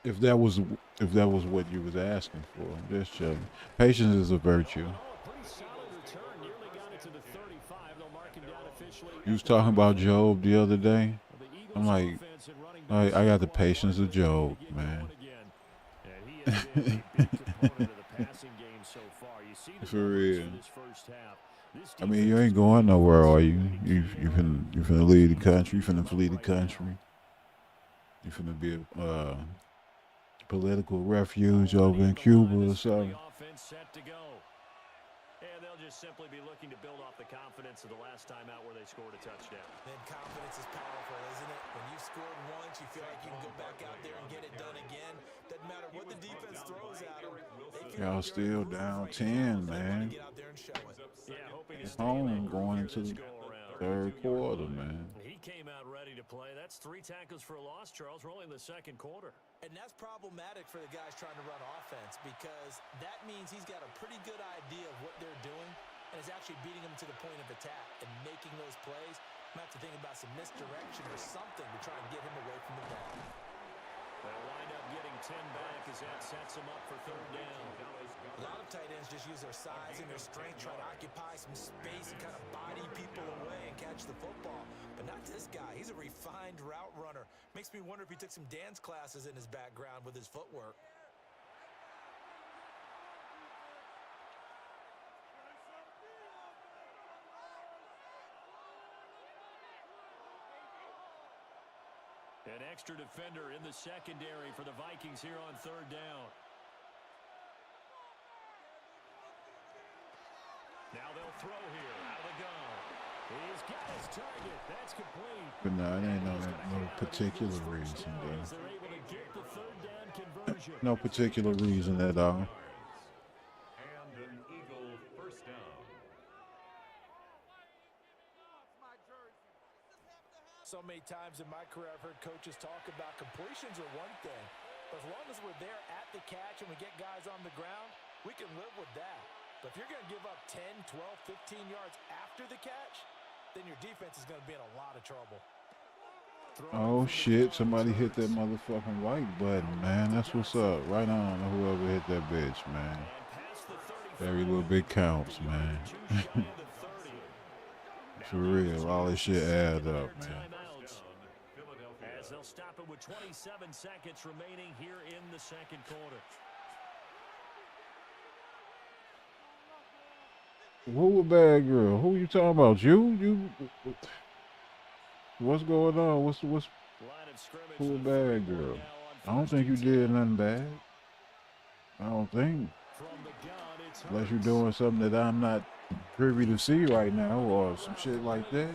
If that was what you was asking for, I'm just chilling. Patience is a virtue. Pretty solid return. Nearly got it to the 35. They'll mark him down officially. You was talking about Job the other day. I'm like, I got the patience of Job, man. For real. I mean, you ain't going nowhere, are you? You finna leave the country. You finna flee the country. You finna be a political refuge over in Cuba or something. And they'll just simply be looking to build off the confidence of the last time out where they scored a touchdown. Then confidence is powerful, isn't it? When you've scored once, you feel like you can go back out there and get it done again. Doesn't matter what the defense throws at them. Y'all still down 10, man. It's home going into the 3rd quarter, man. He came out ready to play. That's 3 tackles for a loss, Charles. We're only in the 2nd quarter. And that's problematic for the guys trying to run offense, because that means he's got a pretty good idea of what they're doing and is actually beating them to the point of attack and making those plays. Might have to think about some misdirection or something to try and get him away from the ball. They'll wind up getting 10 back as that sets them up for 3rd down. A lot of tight ends just use their size and their strength, try to occupy some space and kind of body people away and catch the football. But not this guy. He's a refined route runner. Makes me wonder if he took some dance classes in his background with his footwork. An extra defender in the secondary for the Vikings here on 3rd down. Now they'll throw here out of the gun. He's got his target. That's complete. But no, it ain't no particular reason, though. They're able to get the 3rd down conversion. No particular reason at all. And an Eagle first down. So many times in my career, I've heard coaches talk about completions are one thing. But as long as we're there at the catch and we get guys on the ground, we can live with that. But if you're going to give up 10, 12, 15 yards after the catch, then your defense is going to be in a lot of trouble. Oh shit, somebody hit that motherfucking white button, man. That's what's up. Right on to whoever hit that bitch, man. Every little bit counts, man. For real, all this shit adds up, man. As they'll stop it with 27 seconds remaining here in the second quarter. Who a bad girl? Who you talking about? You? What's going on? What's who a bad girl? I don't think you did nothing bad. I don't think. Unless you're doing something that I'm not privy to see right now or some shit like that.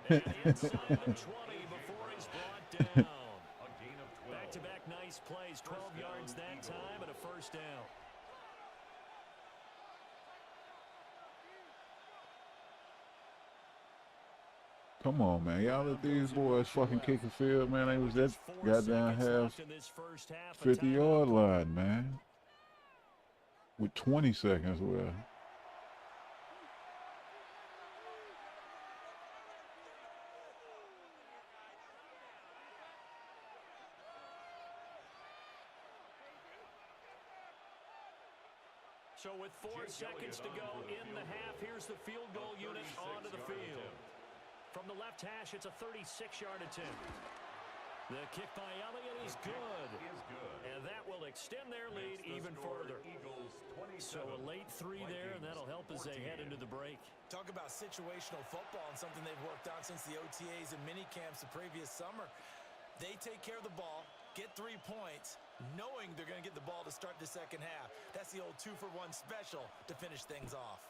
Back-to-back nice plays, 12 yards that time and a first down. Come on, man. Y'all let these boys fucking kick the field, man. They was that goddamn half 50-yard line, man. With 20 seconds left. So with 4 seconds to go in the half, here's the field goal unit onto the field. From the left hash, it's a 36-yard attempt. The kick by Elliott is good. And that will extend their lead even further. So a late 3 there, and that'll help as they head into the break. Talk about situational football and something they've worked on since the OTAs and mini camps the previous summer. They take care of the ball, get 3 points, knowing they're going to get the ball to start the second half. That's the old 2-for-1 special to finish things off.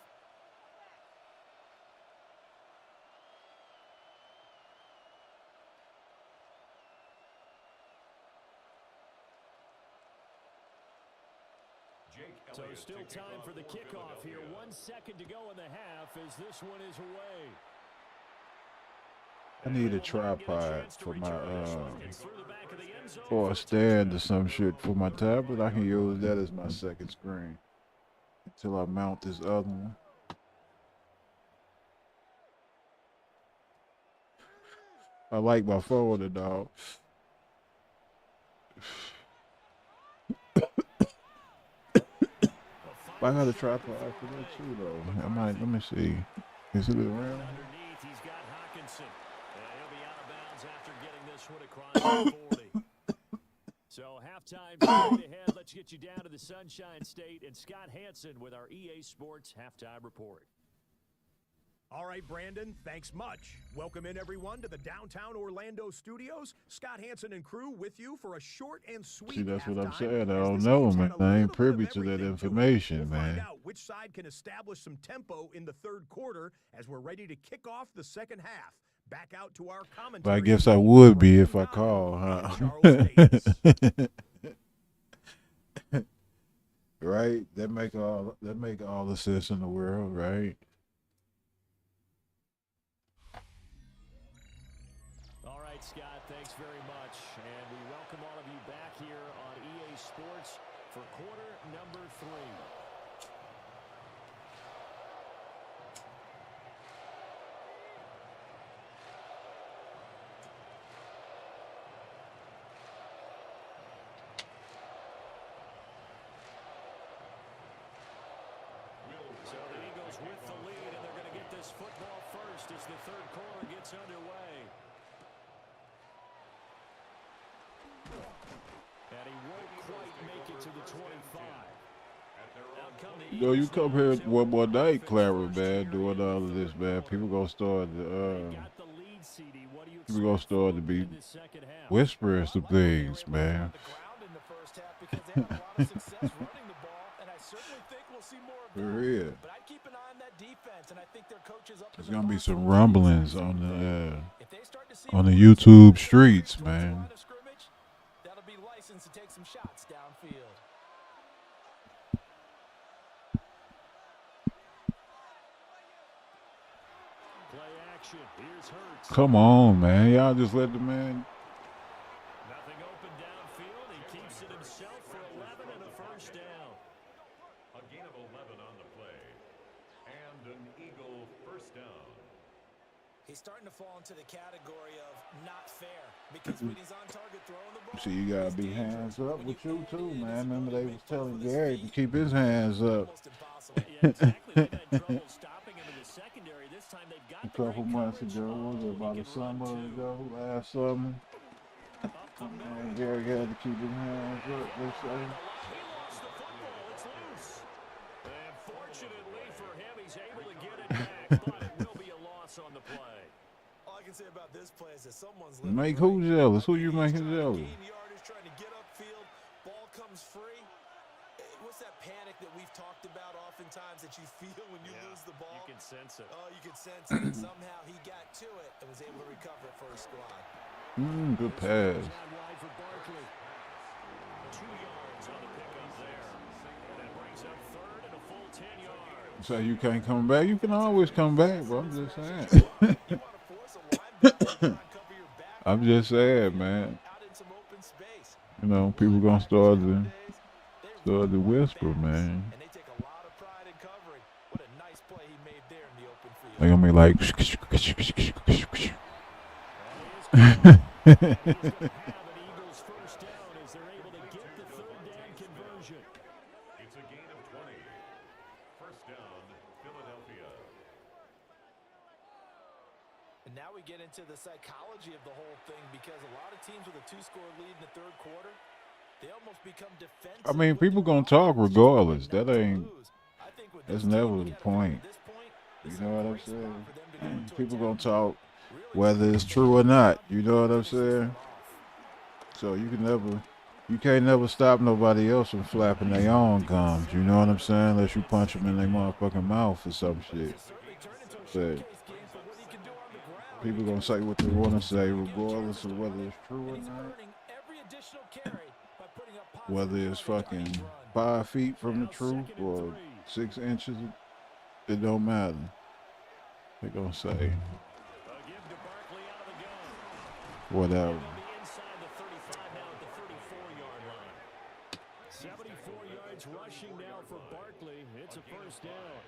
So still time for the kickoff here. 1 second to go in the half as this one is away. I need a tripod for my or a stand or some shit for my tablet. I can use that as my second screen until I mount this other one. I like my phone, dog. I got a tripod for that too, though. I might. Let me see. Is it around? Underneath, he's got Hawkinson. He'll be out of bounds after getting this one across the 40. So halftime straight ahead. Let's get you down to the Sunshine State and Scott Hansen with our EA Sports halftime report. All right, Brandon, thanks much. Welcome in, everyone, to the downtown Orlando studios. Scott Hansen and crew with you for a short and sweet See, that's what I'm halftime, saying. I as don't this know, game's man. had a I ain't little bit privy of to that everything to it. information, We'll find man. out which side can establish some tempo in the third quarter as we're ready to kick off the second half. Back out to our commentary. But I guess I would be if I call, huh? Right? That make all the sense in the world, right? All right, Scott, thanks very much. And we welcome all of you back here on EA Sports for quarter number 3. So the Eagles with the lead, and they're going to get this football first as the third quarter gets underway. And he won't quite make it to the 25. You know, you come here one more night, Clara, man, doing all of this, man. People gonna start to be whispering some things, man. For real. There's gonna be some rumblings on the YouTube streets, man. to take some shots downfield. Play action. Here's Hurts. Come on, man. Y'all just let the man. Nothing open downfield. He keeps it himself for 11 and a first down. A gain of 11 on the play. And an Eagle first down. He's starting to fall into the category of not fair because when he's on target throwing the ball. See, you gotta be hands up with you too, man. Remember they was telling Gary to keep his hands up. Yeah, exactly. They've had trouble stopping him in the secondary. This time they've got A the couple great months coverage. ago, was it about a summer ago, last summer? Man, Gary had to keep his hands up, they say. He lost the football. It's loose. And fortunately for him, he's able to get it back, but it will be a loss on the play. All I can say about this play is that someone's Make who jealous? Who you making jealous? gain yardage, trying to get upfield, ball comes free. What's that panic that we've talked about oftentimes that you feel when you lose the ball? You can sense it. Oh, you can sense it. And somehow he got to it and was able to recover it for his squad. Good pass. Out wide for Barkley. 2 yards on the pickup there. That brings up third and a full 10 yards. So you can't come back? You can always come back, bro. I'm just saying. You want to force a linebacker to cover your back I'm just saying, man. out in some open space. You know, people gonna start to whisper, man. And they take a lot of pride in covering. What a nice play he made there in the open field. They gonna be like, He's going to have an Eagles first down as they're able to get the third down conversion. It's a gain of 20. First down, Philadelphia. And now we get into the psychology of the whole thing because a lot of teams with a 2-score lead in the third quarter, they almost become defensive. I mean, people gonna talk regardless. That ain't. That's never the point. You know what I'm saying? People gonna talk whether it's true or not. You know what I'm saying? So you can't never stop nobody else from flapping their own gums. You know what I'm saying? Unless you punch them in their motherfucking mouth or some shit. But people gonna say what they want to say, regardless of whether it's true or not. Whether it's fucking 5 feet from the truth or 6 inches, it don't matter. They gonna say whatever. 74 yards rushing now for Barkley. It's a first down.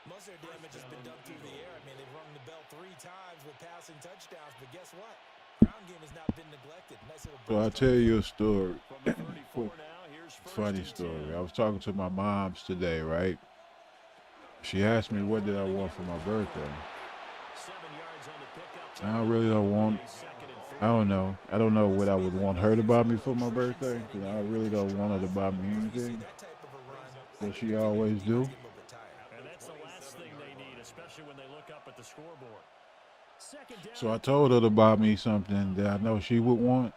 Most of their damage has been done through the air. I mean, they've rung the bell 3 times with passing touchdowns, but guess what? Ground game has not been neglected. Nice little So I'll tell you a story. From the 34 now, here's first Funny and story. 10. I was talking to my mom's today, right? She asked me what did I want for my birthday. 7 yards on the pickup. I really don't want. I don't know. I don't know what I would want her to buy me for my birthday. Cause I really don't want her to buy me anything. But she always do. And that's the last thing they need, especially when they look up at the scoreboard. Second down. So I told her to buy me something that I know she would want.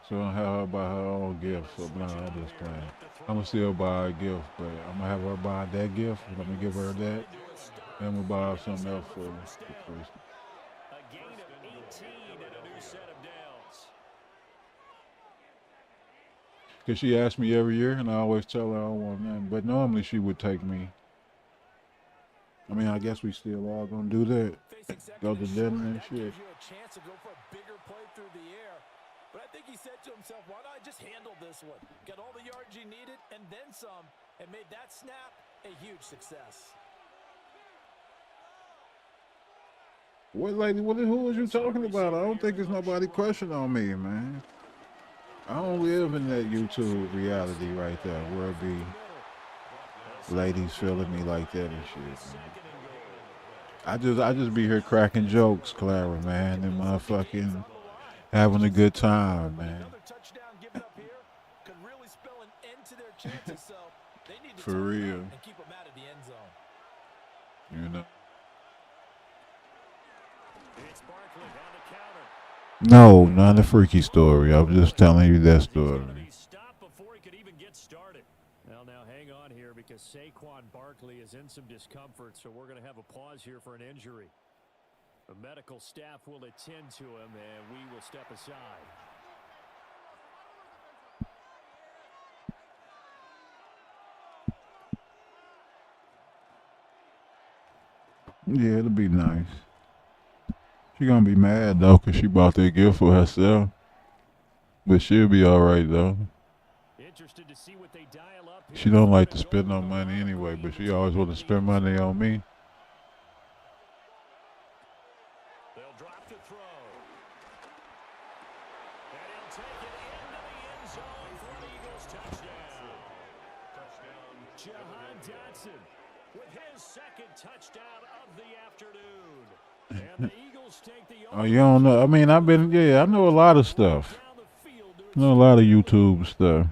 So I'll have her buy her own gift. So no, I'm just playing. I'm gonna still buy her a gift, but I'm gonna have her buy that gift. I'm gonna give her that. And I'm gonna buy her something else for Christmas. A gain of 18 and a new set of downs. Cause she asks me every year, and I always tell her I don't want nothing. But normally she would take me. I mean, I guess we still all gonna do that. Go to dinner and shit. Gives you a chance to go for a bigger play through the air. But I think he said to himself, why not just handle this one? Got all the yards you needed and then some, and made that snap a huge success. What lady? Who was you talking about? I don't think there's nobody questioning on me, man. I don't live in that YouTube reality right there where it be ladies feeling me like that and shit, man. I just be here cracking jokes, Clara, man, and motherfucking having a good time, man. Another touchdown given up here could really spell an end to their chances, so they need to For tough it real. out and keep them out of the end zone. You know. It's Barkley on the counter. No, not a freaky story. I'm just telling you that story. He stopped before he could even get started. Well, now hang on here because Saquon Barkley is in some discomfort, so we're going to have a pause here for an injury. The medical staff will attend to him, and we will step aside. Yeah, it'll be nice. She gonna be mad though, 'cause she bought that gift for herself. But she'll be all right though. Interested to see what they dial up She here. don't like to Third and spend goal no from money around the anyway, but Eagles she always want to spend 28. money on me. They'll drop to throw. And he'll take it into the end zone for an Eagles touchdown. Jahan Dotson with his second touchdown of the afternoon. And the Eagles take the Oh, you don't know? I mean, I know a lot of stuff. down the field to I know a lot of YouTube stuff.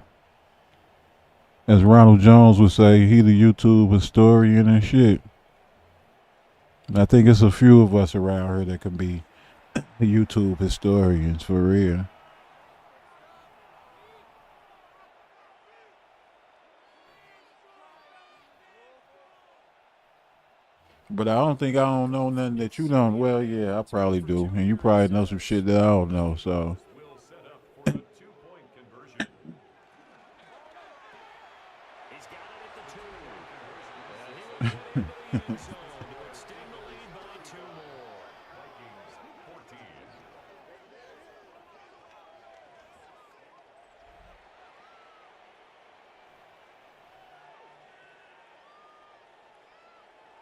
As Ronald Jones would say, he the YouTube historian and shit. And I think it's a few of us around here that can be YouTube historians for real. But I don't think I don't know nothing that you don't. Well, yeah, I probably do. And you probably know some shit that I don't know, so. Will set up for a two-point conversion. He's got it at the 2. And he will get into the end zone to extend the lead by 2 more. Vikings 14.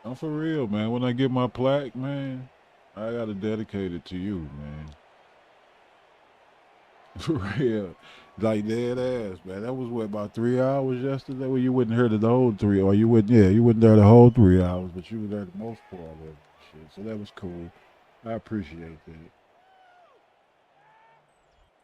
I'm for real, man. When I get my plaque, man, I gotta dedicate it to you, man. For real. Like dead ass, man. That was what, about 3 hours yesterday? Well, you wouldn't hear the whole 3, or you wouldn't, yeah, you wouldn't hear the whole 3 hours, but you were there the most part of it. Shit. So that was cool. I appreciate that.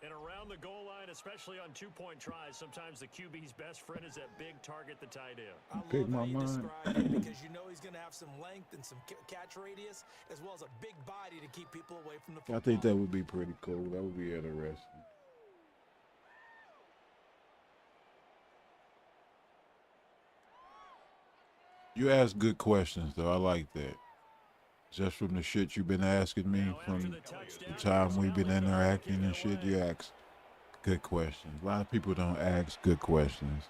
And around the goal line, especially on 2-point tries, sometimes the QB's best friend is that big target, the tight end. I Pick love my how you mind. describe it because you know he's going to have some length and some catch radius as well as a big body to keep people away from the football. I think that would be pretty cool. That would be interesting. You ask good questions, though. I like that. Just from the shit you've been asking me, from the time we've been interacting and shit, you ask good questions. A lot of people don't ask good questions.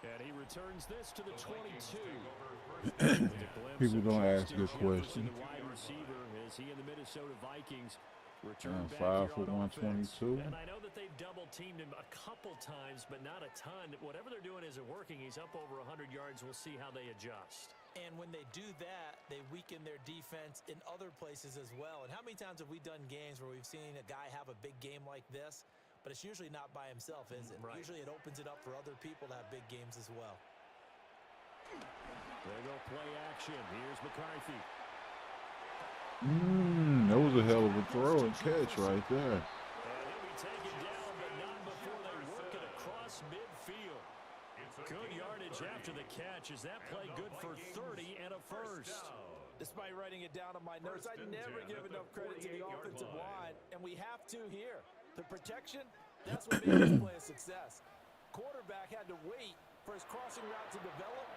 And he returns this to the 22. People don't ask good questions. The wide receiver as he and the Minnesota Vikings return back 5 here for on offense. 122. And I know that they've double teamed him a couple times, but not a ton. Whatever they're doing isn't working. He's up over 100 yards. We'll see how they adjust. And when they do that, they weaken their defense in other places as well. And how many times have we done games where we've seen a guy have a big game like this, but it's usually not by himself, is it? Right. Usually it opens it up for other people to have big games as well. There go play action. Here's McCarthy. That was a hell of a throw and catch right there. And he'll be taken down, but not before they work it across midfield. Good yardage after the catch. Is that play good for 30 and a first? Despite writing it down on my notes, I never give enough credit to the offensive line, and we have to here. The protection, that's what made this play a success. Quarterback had to wait for his crossing route to develop,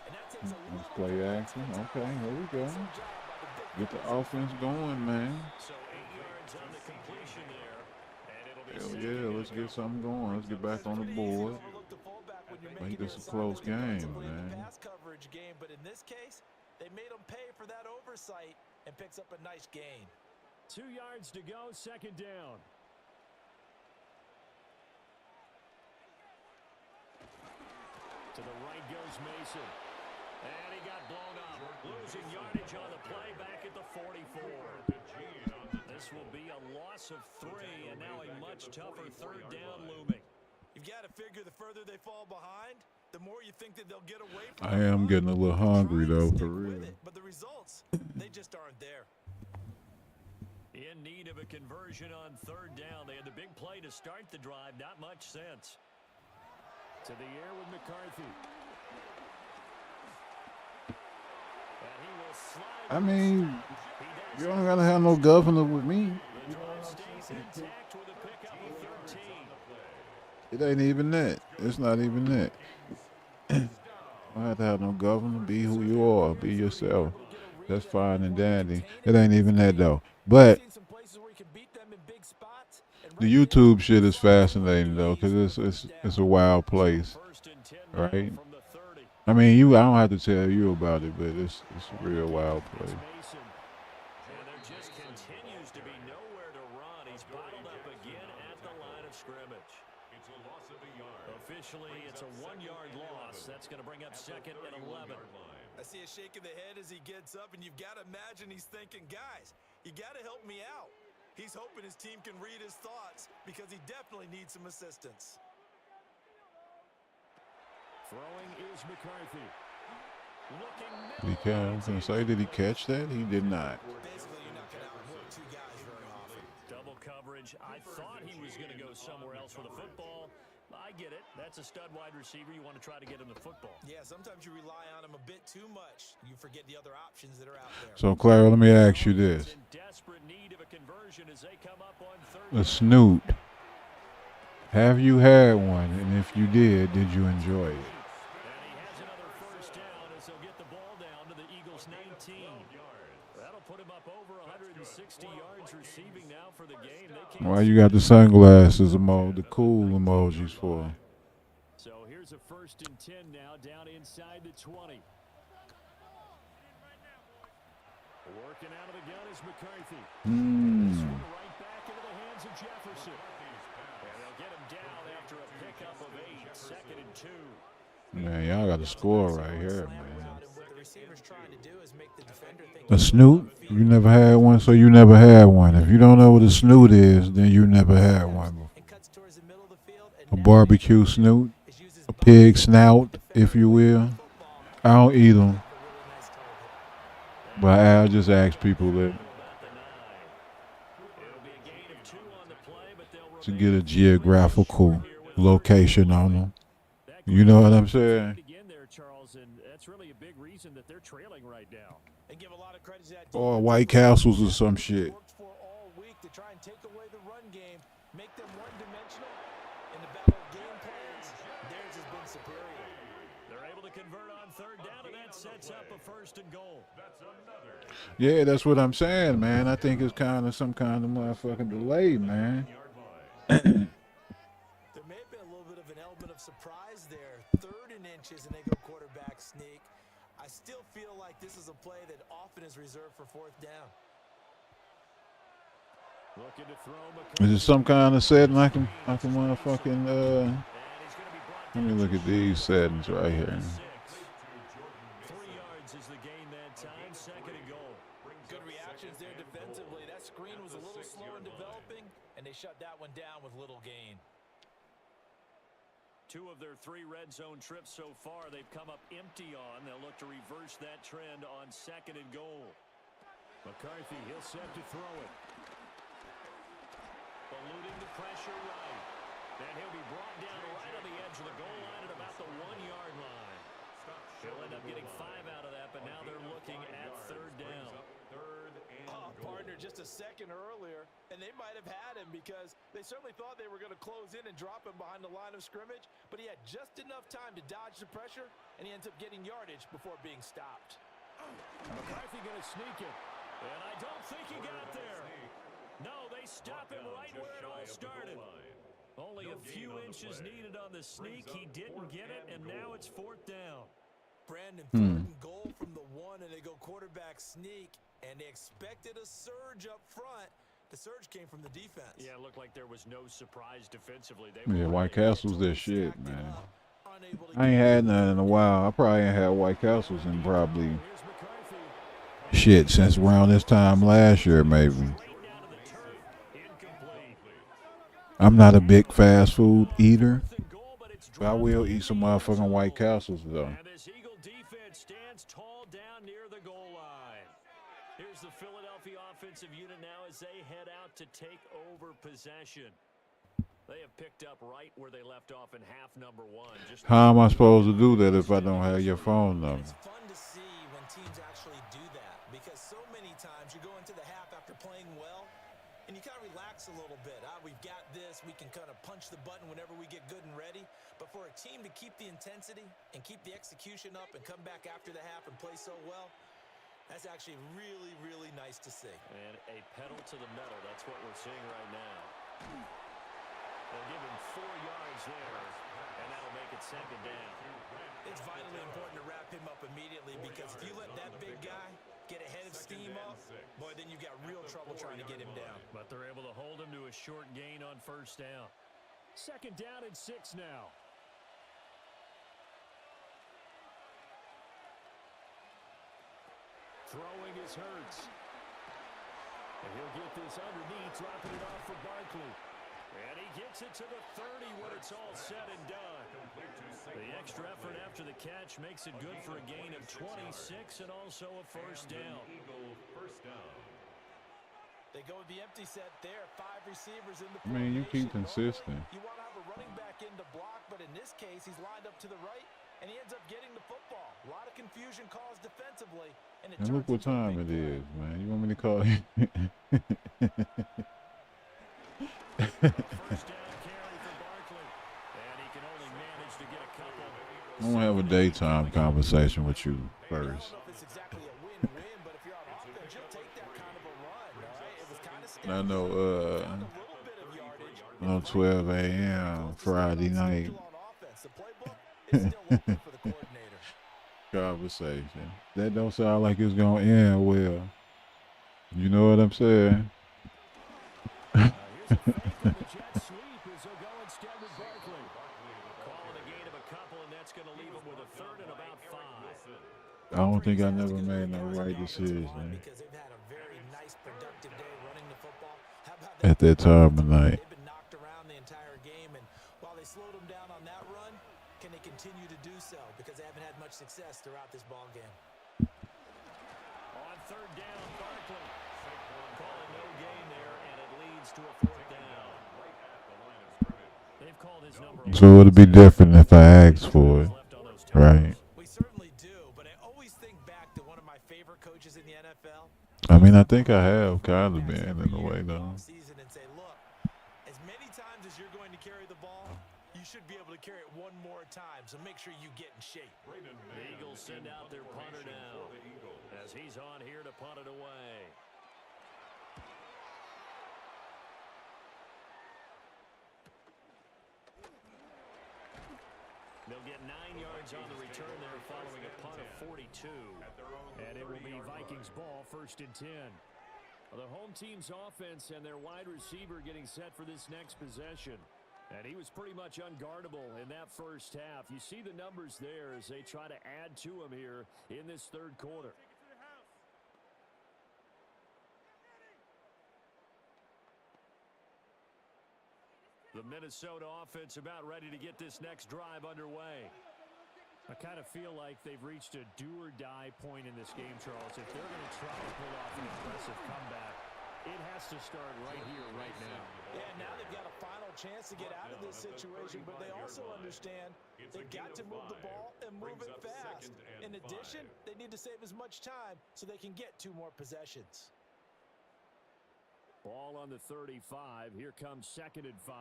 and that takes a Let's little play action. Okay, here we go. Get the offense going, man. So 8 yards on the completion there. And it'll be Hell yeah, let's get something going. Let's get back on the board. Make this a close game, man. Pass coverage game, but in this case, they made him pay for that oversight and picks up a nice gain. 2 yards to go, second down. To the right goes Mason. And he got blown up. Losing yardage on the play back at the 44. This will be a loss of 3, and now a much tougher third down looming. You've got to figure the further they fall behind, the more you think that they'll get away from I am getting a little hungry, though, for real. But the results, they just aren't there. In need of a conversion on third down. They had the big play to start the drive. Not much sense. To the air with McCarthy. And he will slide. I mean, you don't gotta have no governor with me. The drive stays intact with a pickup of 13. It ain't even that. It's not even that. I don't have to have no governor. Be who you are. Be yourself. That's fine and dandy. It ain't even that though. But the YouTube shit is fascinating though, cause it's a wild place, right? I mean, I don't have to tell you about it, but it's a real wild play. And there just continues to be nowhere to run. He's bottled up again at the line of scrimmage. It's a loss of a yard. Officially, it's a 1-yard loss. That's going to bring up 2nd and 11. I see a shake of the head as he gets up, and you've got to imagine he's thinking, guys, you got to help me out. He's hoping his team can read his thoughts because he definitely needs some assistance. Throwing is McCarthy. I was going to say, did he catch that? He did not. Basically, you're not going to outwork two guys very often. Double coverage. I thought he was going to go somewhere else with a football. I get it. That's a stud wide receiver. You want to try to get him the football. Yeah, sometimes you rely on him a bit too much. You forget the other options that are out there. So, Clara, let me ask you this. In desperate need of a conversion as they come up on A snoot. Have you had one? And if you did you enjoy it? And he has another first down as they'll get the ball down to the Eagles' 19. That'll put him up over 160 yards receiving now for the game. Why you got the sunglasses emoji, the cool emojis for? So here's a 1st and 10 now down inside the 20. Working out of the gun is McCarthy. This one right back into the hands of Jefferson. And they'll get him down after a pickup of 8, 2nd and 2. Man, y'all got a score right here, man. A snoot? You never had one, so you never had one. If you don't know what a snoot is, then you never had one. A barbecue snoot, a pig snout, if you will. I don't eat them, but I'll just ask people that to get a geographical location on them. You know what I'm saying? That's really a big reason that they're trailing right now. Or White Castles or some shit. They're able to convert on 3rd down, and that sets up a 1st and goal. Yeah, that's what I'm saying, man. I think it's kind of some kind of motherfucking delay, man. There may have been a little bit of an element of surprise there. 3rd and inches, and they go quarterback sneak. I still feel like this is a play that often is reserved for 4th down. Looking to throw. Is it some kind of setting I can motherfucking let me look at these settings right here. 3 yards is the gain that time. 2nd and goal. Good reactions there defensively. That screen was a little slow in developing, and they shut that one down with little gain. 2 of their 3 red zone trips so far, they've come up empty on. They'll look to reverse that trend on 2nd and goal. McCarthy, he'll set to throw it. Eluding the pressure right. And he'll be brought down right on the edge of the goal line at about the 1-yard line. He'll end up getting 5 out of that, but now they're looking at 3rd down. Partner just a second earlier, and they might have had him because they certainly thought they were going to close in and drop him behind the line of scrimmage, but he had just enough time to dodge the pressure, and he ends up getting yardage before being stopped. McCarthy going to sneak it, and I don't think he got there. No, they stop him right where it all started. Only a few inches needed on the sneak. He didn't get it, and now it's 4th down. Brandon, 3rd and goal from the 1, and they go quarterback sneak, and they expected a surge up front. The surge came from the defense. Yeah, it looked like there was no surprise defensively. Yeah, White Castle's their shit, man. I ain't had none in a while. I probably ain't had White Castles in probably shit since around this time last year, maybe. I'm not a big fast food eater, but I will eat some motherfucking White Castles, though. And this Eagle defense stands tall down near the goal line. Here's the Philadelphia offensive unit now as they head out to take over possession. They have picked up right where they left off in half number 1. How am I supposed to do that if I don't have your phone number? It's fun to see when teams actually do that because so many times you go into the half after playing well, and you kind of relax a little bit. We've got this. We can kind of punch the button whenever we get good and ready. But for a team to keep the intensity and keep the execution up and come back after the half and play so well, that's actually really, really nice to see. And a pedal to the metal. That's what we're seeing right now. They'll give him 4 yards there, and that'll make it 2nd down. It's vitally important to wrap him up immediately because if you let that big guy get ahead of steam up, boy, then you've got real trouble trying to get him down. But they're able to hold him to a short gain on first down. Second down and 6 now. Throwing is Hurts. And he'll get this underneath, dropping it off for Barkley. And he gets it to the 30 when it's all said and done. The extra effort after the catch makes it good for a gain of 26 and also a first down. They go with the empty set there. 5 receivers in the I mean, you keep consistent. You want to have a running back in to block, but in this case, he's lined up to the right, and he ends up getting the football. A lot of confusion caused defensively. And look what time it is, man. You want me to call you? First down carry for Barkley. And he can only manage to get a couple. I'm going to have a daytime conversation with you first. I don't know if it's exactly a win-win, but if you're on offense, you'll take that kind of a run, all right? It was kind of scary. I know, A little bit of yardage. on 12 a.m. Friday night On offense. The playbook is still open for the coordinator. conversation. That don't sound like it's going to end well. You know what I'm saying? Here's a fake on the jet sweep as he'll go instead with Barkley. Calling a gain of a couple, and that's going to leave him with a third and about 5. I don't think I never made no right decision Because they've had a very nice, productive day running the football. How about at that time of night. They've been knocked around the entire game, and while they slowed them down on that run, can they continue to do so? Because they haven't had much success throughout this ball game. On third down, Barkley. Calling no gain there, and it leads to a fourth down. They've called his number. So it'll be different if I ask for it, right? We certainly do, but I always think back to one of my favorite coaches in the NFL. I mean, I think I have kind of been in a way, though. Season and say, look, as many times as you're going to carry the ball, you should be able to carry it one more time, so make sure you get in shape. The Eagles send out their punter now as he's on here to punt it away. They'll get 9 yards on the return there following a punt of 42. And it will be Vikings ball, 1st and 10. The home team's offense and their wide receiver getting set for this next possession. And he was pretty much unguardable in that first half. You see the numbers there as they try to add to him here in this third quarter. The Minnesota offense about ready to get this next drive underway. I kind of feel like they've reached a do-or-die point in this game, Charles. If they're going to try to pull off an impressive comeback, it has to start right here, right now. Yeah, now they've got a final chance to get out of this situation, but they also understand they've got to move the ball and move it fast. In addition, they need to save as much time so they can get 2 more possessions. Ball on the 35. Here comes 2nd and 5.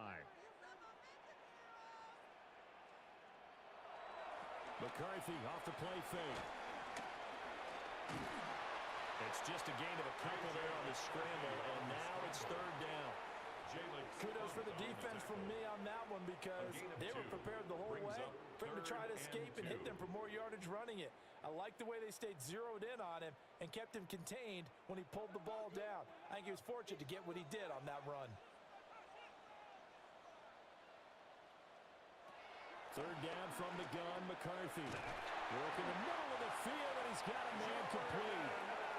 McCarthy off the play fake. It's just a gain of a couple there on the scramble, and now it's 3rd down. Kudos for the defense from me on that one because they were prepared the whole way for him to try to escape and hit them for more yardage running it. I like the way they stayed zeroed in on him and kept him contained when he pulled the ball down. I think he was fortunate to get what he did on that run. 3rd down from the gun, McCarthy. Working the middle of the field, and he's got a man complete.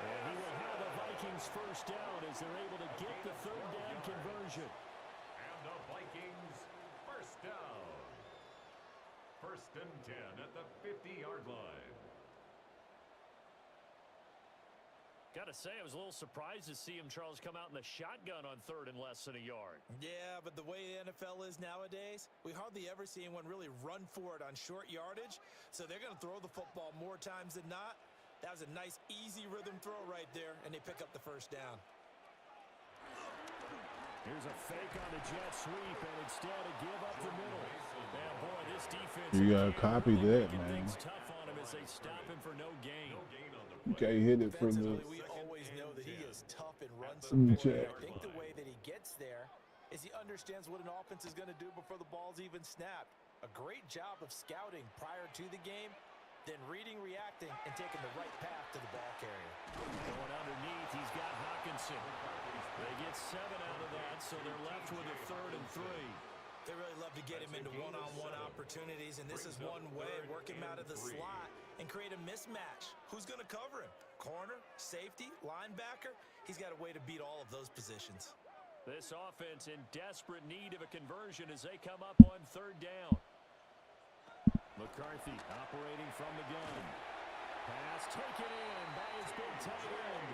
And he will have the Vikings first down as they're able to get the 3rd down conversion. And the Vikings first down. 1st and 10 at the 50-yard line. Got to say, I was a little surprised to see him, Charles, come out in the shotgun on 3rd and less than a yard. Yeah, but the way the NFL is nowadays, we hardly ever see anyone really run for it on short yardage. So they're going to throw the football more times than not. That was a nice, easy rhythm throw right there, and they pick up the first down. Here's a fake on the jet sweep, and instead a give up the middle. And boy, this defense. You gotta copy that, man. Things tough on him as they stop him for no gain. You can't hit it from the. We always know that he is tough and runs Let me support. check. I think the way that he gets there is he understands what an offense is going to do before the ball's even snapped. A great job of scouting prior to the game, then reading, reacting, and taking the right path to the ball carrier. Going underneath, he's got Hawkinson. They get 7 out of that, so they're left with a 3rd and 3. They really love to get him into one-on-one opportunities, and this is one way, work him out of the slot and create a mismatch. Who's going to cover him? Corner, safety, linebacker? He's got a way to beat all of those positions. This offense in desperate need of a conversion as they come up on 3rd down. McCarthy operating from the gun. Pass taken in by his big tight end.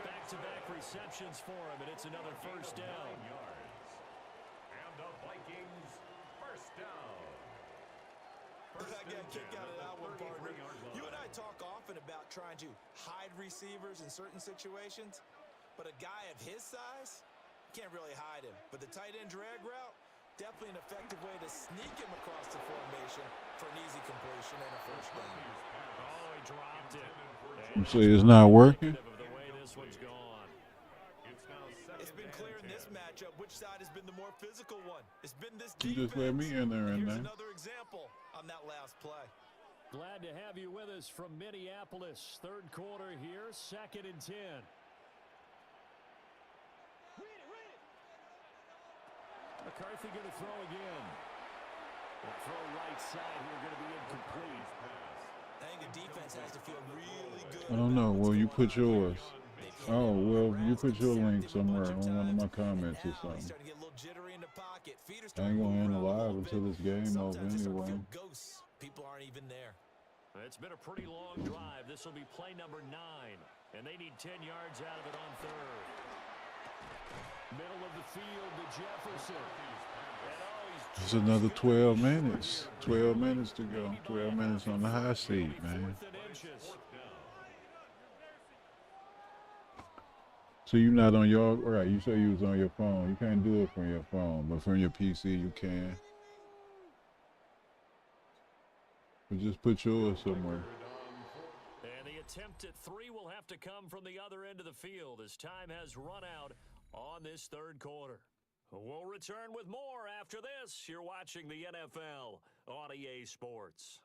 Back-to-back receptions for him, and it's another 1st down. And the Vikings first down. I got a kick out of that one, partner. You and I talk often about trying to hide receivers in certain situations, but a guy of his size can't really hide him. But the tight end drag route, definitely an effective way to sneak him across the formation for an easy completion and a 1st down. Oh, he dropped it. You say it's not working? The way this one's gone. It's been clear in this matchup which side has been the more physical one. It's been this You defense. just let me in there, And and here's there. another example on that last play. Glad to have you with us from Minneapolis. 3rd quarter here, 2nd and 10. McCarthy going to throw again. The throw right side here going to be incomplete. I think the defense has to feel really good. I don't know. Well, you put yours. Oh, well, you put your link somewhere on one of my comments or something. I ain't gonna end live until this game over anyway. People aren't even there. It's been a pretty long drive. This will be play number 9, and they need 10 yards out of it on 3rd. Middle of the field to Jefferson. It's another 12 minutes. 12 minutes to go. 12 minutes on the high seat, man. So you're not on your, right, you say you was on your phone. You can't do it from your phone, but from your PC you can. But just put yours somewhere. And the attempt at 3 will have to come from the other end of the field as time has run out on this 3rd quarter. We'll return with more after this. You're watching the NFL on EA Sports.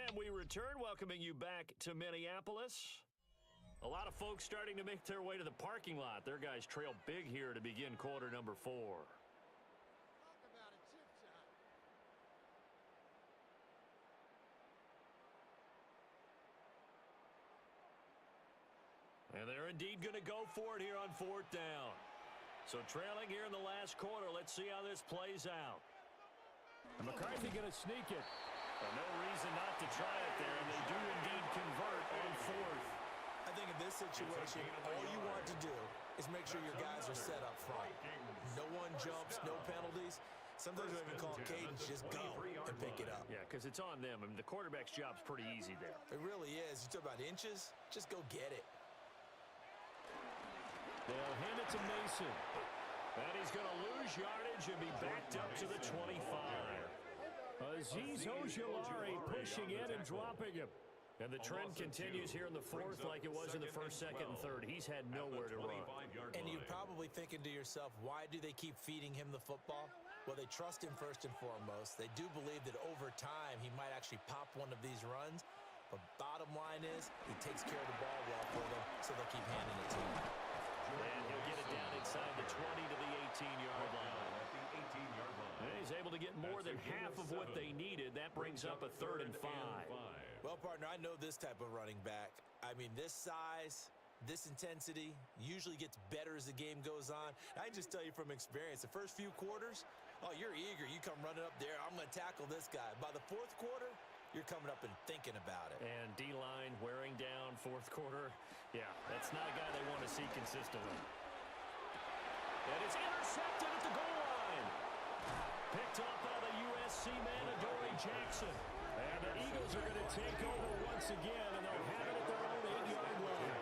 And we return, welcoming you back to Minneapolis. A lot of folks starting to make their way to the parking lot. Their guys trail big here to begin quarter number 4. And they're indeed going to go for it here on 4th down. So trailing here in the last quarter. Let's see how this plays out. And McCarthy going to sneak it. No reason not to try it there, and they do indeed convert on 4th. I think in this situation, all you want to do is make sure your guys are set up front. No one jumps, no penalties. Sometimes we even call cadence, just go and pick it up. Yeah, because it's on them. I mean, the quarterback's job's pretty easy there. It really is. You talk about inches, just go get it. They'll hand it to Mason. And he's going to lose yardage and be backed up to the 25. Azeez Ojulari pushing in and dropping him. And the trend continues here in the 4th like it was in the 1st, 2nd, and 3rd. He's had nowhere to run. And you're probably thinking to yourself, why do they keep feeding him the football? Well, they trust him first and foremost. They do believe that over time he might actually pop one of these runs. But bottom line is, he takes care of the ball well for them, so they'll keep handing it to him. And he'll get it down inside the 20 to the 18-yard line. And he's able to get more than half of what they needed. That brings up a 3rd and 5. Well, partner, I know this type of running back. I mean, this size, this intensity usually gets better as the game goes on. I can just tell you from experience, the first few quarters, oh, you're eager. You come running up there. I'm going to tackle this guy. By the 4th quarter, you're coming up and thinking about it. And D-line wearing down 4th quarter. Yeah, that's not a guy they want to see consistently. And it's intercepted at the goal line. Picked up by the USC man, Adoree Jackson. And the Eagles are going to take over once again, and they'll have it at their own 8-yard line.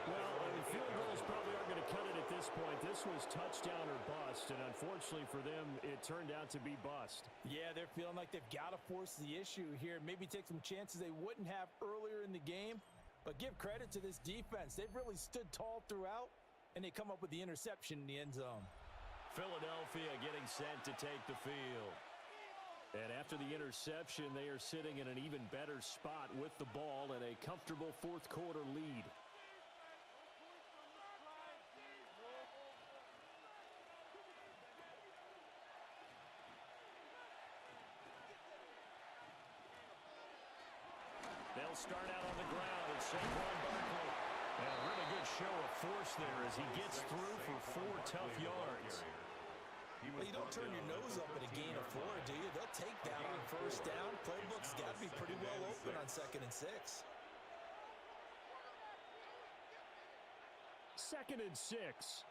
Well, field goals probably aren't going to cut it at this this point, this was touchdown or bust, and unfortunately for them, it turned out to be bust. Yeah, they're feeling like they've got to force the issue here, maybe take some chances they wouldn't have earlier in the game. But give credit to this defense. They've really stood tall throughout, and they come up with the interception in the end zone. Philadelphia getting set to take the field. And after the interception, they are sitting in an even better spot with the ball and a comfortable fourth quarter lead. They'll start out on the ground at Saquon Barkley. And a really good show of force there as he gets through for 4 tough yards. Well, you don't turn your nose up at a gain of 4, do you? They'll take that on first down. Playbook's got to be pretty well open on 2nd and 6. 2nd and 6.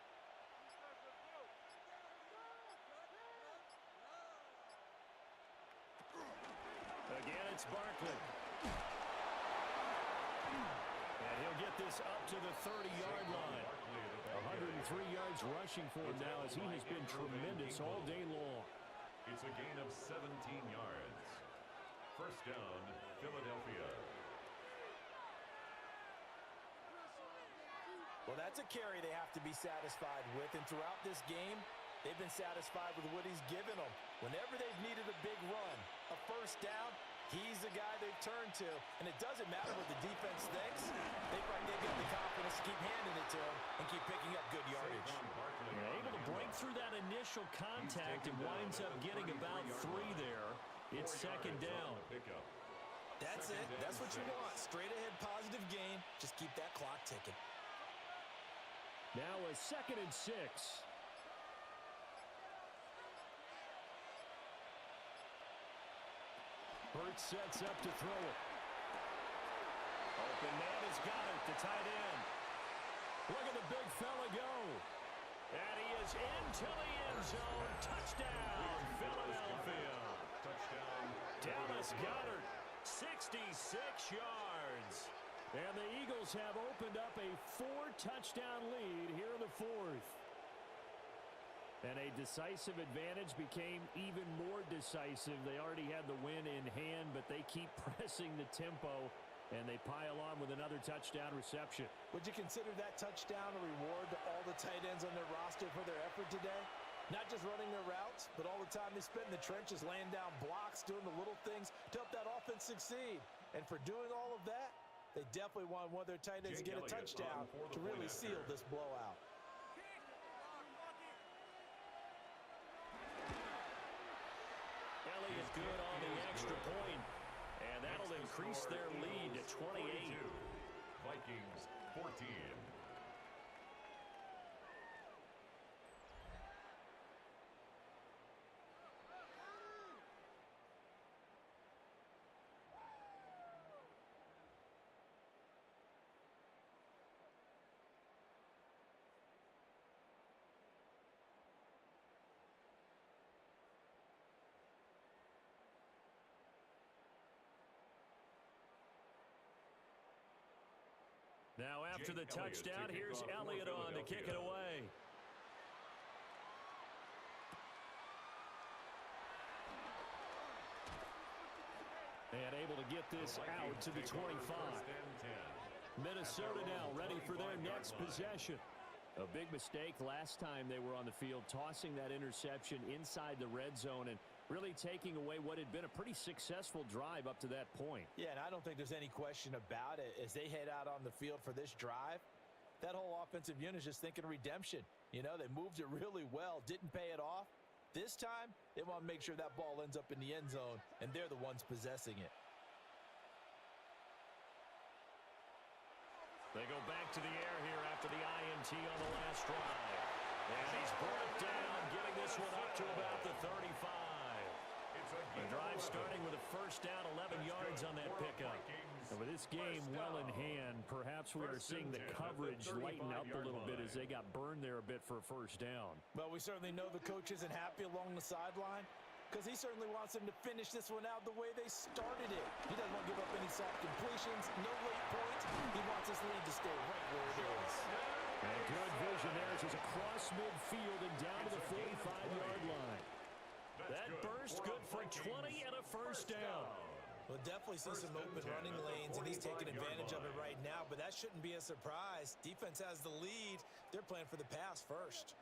Again, it's Barkley. And he'll get this up to the 30-yard line. 103 yards rushing for him now as he has been tremendous all day long. It's a gain of 17 yards. First down, Philadelphia. Well, that's a carry they have to be satisfied with. And throughout this game, they've been satisfied with what he's given them. Whenever they've needed a big run, a first down, he's the guy they've turned to. And it doesn't matter what the defense thinks. They've got the confidence to keep handing it to him and keep picking up good yardage. Able to break through that initial contact and winds up getting about 3 there. It's 2nd down. That's it. That's what you want. Straight ahead positive gain. Just keep that clock ticking. Now a 2nd and 6. Hurts sets up to throw it. Open man has got it, the tight end. Look at the big fella go. And he is into the end zone. Touchdown, Philadelphia. Touchdown. Dallas Goedert, 66 yards. And the Eagles have opened up a 4-touchdown lead here in the 4th. And a decisive advantage became even more decisive. They already had the win in hand, but they keep pressing the tempo, and they pile on with another touchdown reception. Would you consider that touchdown a reward to all the tight ends on their roster for their effort today? Not just running their routes, but all the time they spent in the trenches laying down blocks, doing the little things to help that offense succeed. And for doing all of that, they definitely want one of their tight ends to get a touchdown to really seal this blowout. Elliott good on the extra point, and that'll increase their lead to 28. Vikings 14. Now after the touchdown, here's Elliott on to kick it away. And able to get this out to the 25. Minnesota now ready for their next possession. A big mistake last time they were on the field, tossing that interception inside the red zone and really taking away what had been a pretty successful drive up to that point. Yeah, and I don't think there's any question about it. As they head out on the field for this drive, that whole offensive unit is just thinking redemption. You know, they moved it really well, didn't pay it off. This time, they want to make sure that ball ends up in the end zone, and they're the ones possessing it. They go back to the air here after the INT on the last drive. And he's brought down, getting this one up to about the 35. The drive starting with a first down, 11 yards on that pickup. And with this game well in hand, perhaps we are seeing the coverage lighten up a little bit as they got burned there a bit for a first down. Well, we certainly know the coach isn't happy along the sideline because he certainly wants them to finish this one out the way they started it. He doesn't want to give up any soft completions, no late points. He wants his lead to stay right where it is. And good vision there as he's across midfield and down to the 45-yard line. That burst good for 20 and a first down. We'll definitely see some open running lanes, and he's taking advantage of it right now, but that shouldn't be a surprise. Defense has the lead. They're playing for the pass first.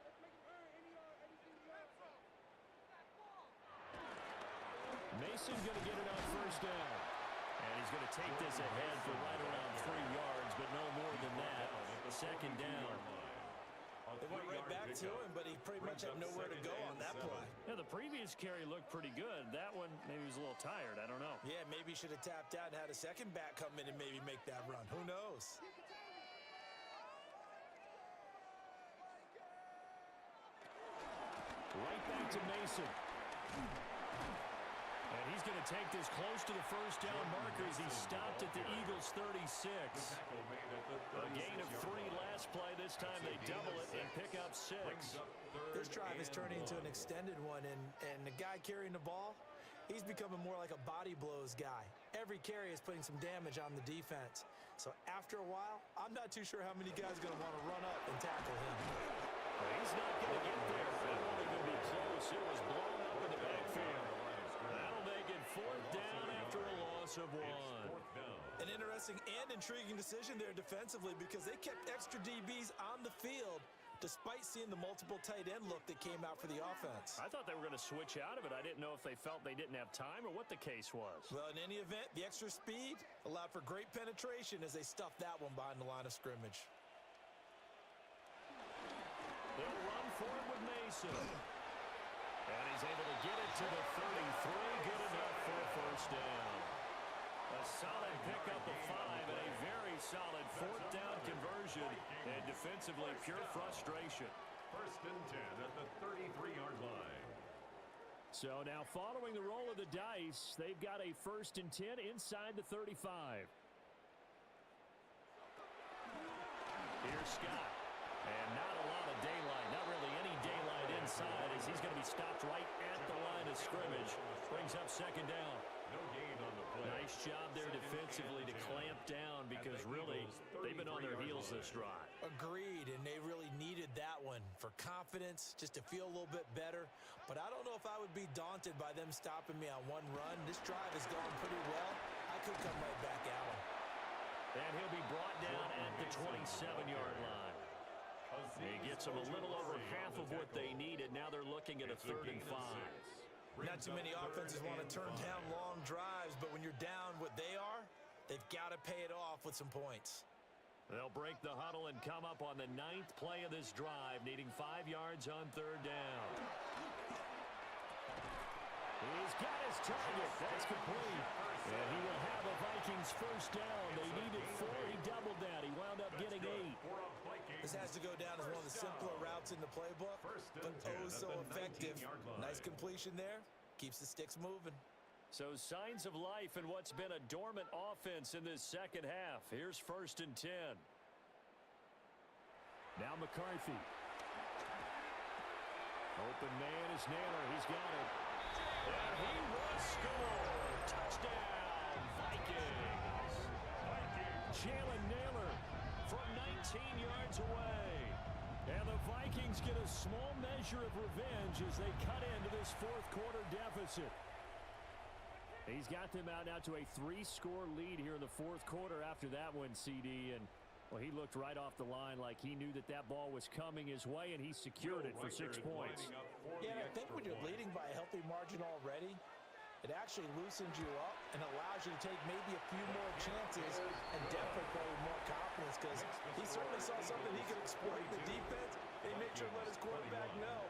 Mason going to get it on first down. And he's going to take this ahead for right around 3 yards, but no more than that. Second down. They went right back to him, but he pretty much had nowhere to go on that play. Yeah, the previous carry looked pretty good. That one, maybe he was a little tired. I don't know. Yeah, maybe he should have tapped out and had a second back come in and maybe make that run. Who knows? Right back to Mason. And he's going to take this close to the first down marker as he stopped at the Eagles' 36. A gain of 3 last play. This time they double it and pick up 6. This drive is turning into an extended one, and the guy carrying the ball, he's becoming more like a body blows guy. Every carry is putting some damage on the defense. So after a while, I'm not too sure how many guys are going to want to run up and tackle him. Well, he's not going to get there. It won't even be close. It was blown up in the backfield. That'll make it 4th down after a loss of 1. An interesting and intriguing decision there defensively because they kept extra DBs on the field despite seeing the multiple tight end look that came out for the offense. I thought they were going to switch out of it. I didn't know if they felt they didn't have time or what the case was. Well, in any event, the extra speed allowed for great penetration as they stuffed that one behind the line of scrimmage. They'll run for it with Mason. And he's able to get it to the 33. Good enough for a first down. A solid pickup of 5 and a very solid 4th down conversion. And defensively, pure frustration. 1st and 10 at the 33-yard line. So now following the roll of the dice, they've got a 1st and 10 inside the 35. Here's Scott. And not a lot of daylight, not really any daylight inside as he's going to be stopped right at the line of scrimmage. Brings up 2nd down. No gain on the play. Nice job there defensively to clamp down because really they've been on their heels this drive. Agreed, and they really needed that one for confidence, just to feel a little bit better. But I don't know if I would be daunted by them stopping me on one run. This drive is going pretty well. I could come right back at him. And he'll be brought down at the 27-yard line. He gets them a little over half of what they needed. Now they're looking at a 3rd and 5. Not too many offenses want to turn down long drives, but when you're down what they are, they've got to pay it off with some points. They'll break the huddle and come up on the 9th play of this drive, needing 5 yards on 3rd down. He's got his target. That's complete. And he will have a Vikings first down. They needed 4. He doubled that. He wound up getting 8. This has to go down as one of the simpler routes in the playbook, but oh so effective. Nice completion there. Keeps the sticks moving. So signs of life in what's been a dormant offense in this second half. Here's 1st and 10. Now McCarthy. Open man is Naylor. He's got it. And he will score. Touchdown, Vikings. Jalen Naylor from 19 yards away. And the Vikings get a small measure of revenge as they cut into this 4th quarter deficit. He's got them out now to a 3-score lead here in the 4th quarter after that one, CD. And, well, he looked right off the line like he knew that that ball was coming his way, and he secured it for 6 points. Yeah, and I think when you're leading by a healthy margin already, it actually loosens you up and allows you to take maybe a few more chances and definitely play with more confidence because he certainly saw something he could exploit in the defense. He made sure to let his quarterback know,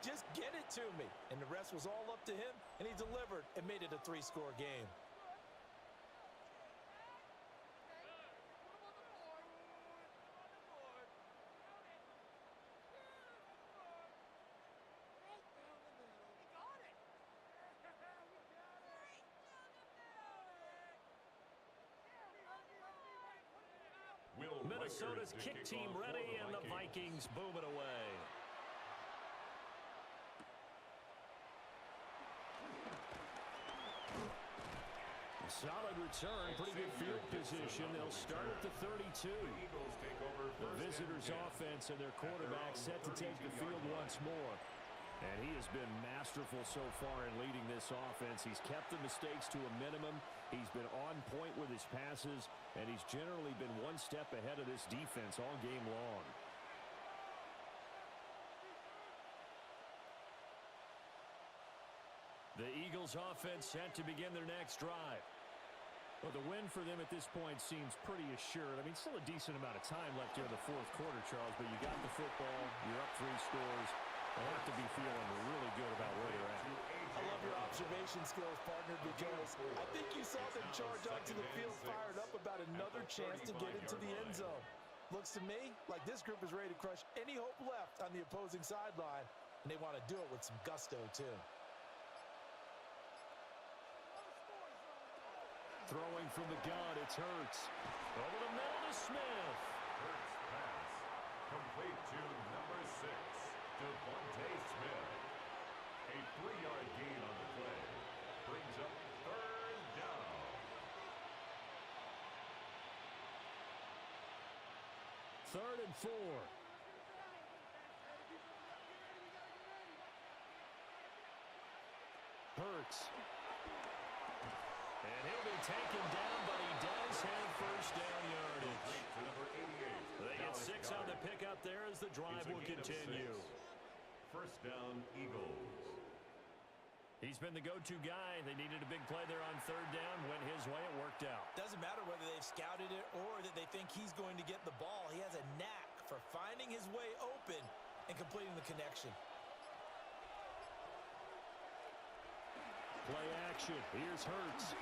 just get it to me. And the rest was all up to him, and he delivered and made it a 3-score game. Minnesota's kick team ready, and the Vikings boom it away. Solid return, pretty good field position. They'll start at the 32. The visitors' offense and their quarterback set to take the field once more. And he has been masterful so far in leading this offense. He's kept the mistakes to a minimum. He's been on point with his passes, and he's generally been one step ahead of this defense all game long. The Eagles' offense set to begin their next drive. Well, the win for them at this point seems pretty assured. I mean, still a decent amount of time left here in the fourth quarter, Charles, but you got the football, you're up 3 scores. They have to be feeling really good about where they're at. I love your observation skills, partner, because I think you saw them charge onto the field fired up about another chance to get into the end zone. Looks to me like this group is ready to crush any hope left on the opposing sideline, and they want to do it with some gusto, too. Throwing from the gun, it's Hurts. Over the middle to Smith. Hurts pass. Complete to number 6, Devontae Smith. A 3-yard gain on the play. Brings up 3rd down. Third and 4. Hurts. And he'll be taken down, but he does have first down yardage. To number 88. They get 6 on the pickup there as the drive will continue. First down, Eagles. He's been the go-to guy. They needed a big play there on 3rd down. Went his way, it worked out. Doesn't matter whether they've scouted it or that they think he's going to get the ball. He has a knack for finding his way open and completing the connection. Play action. Here's Hurts.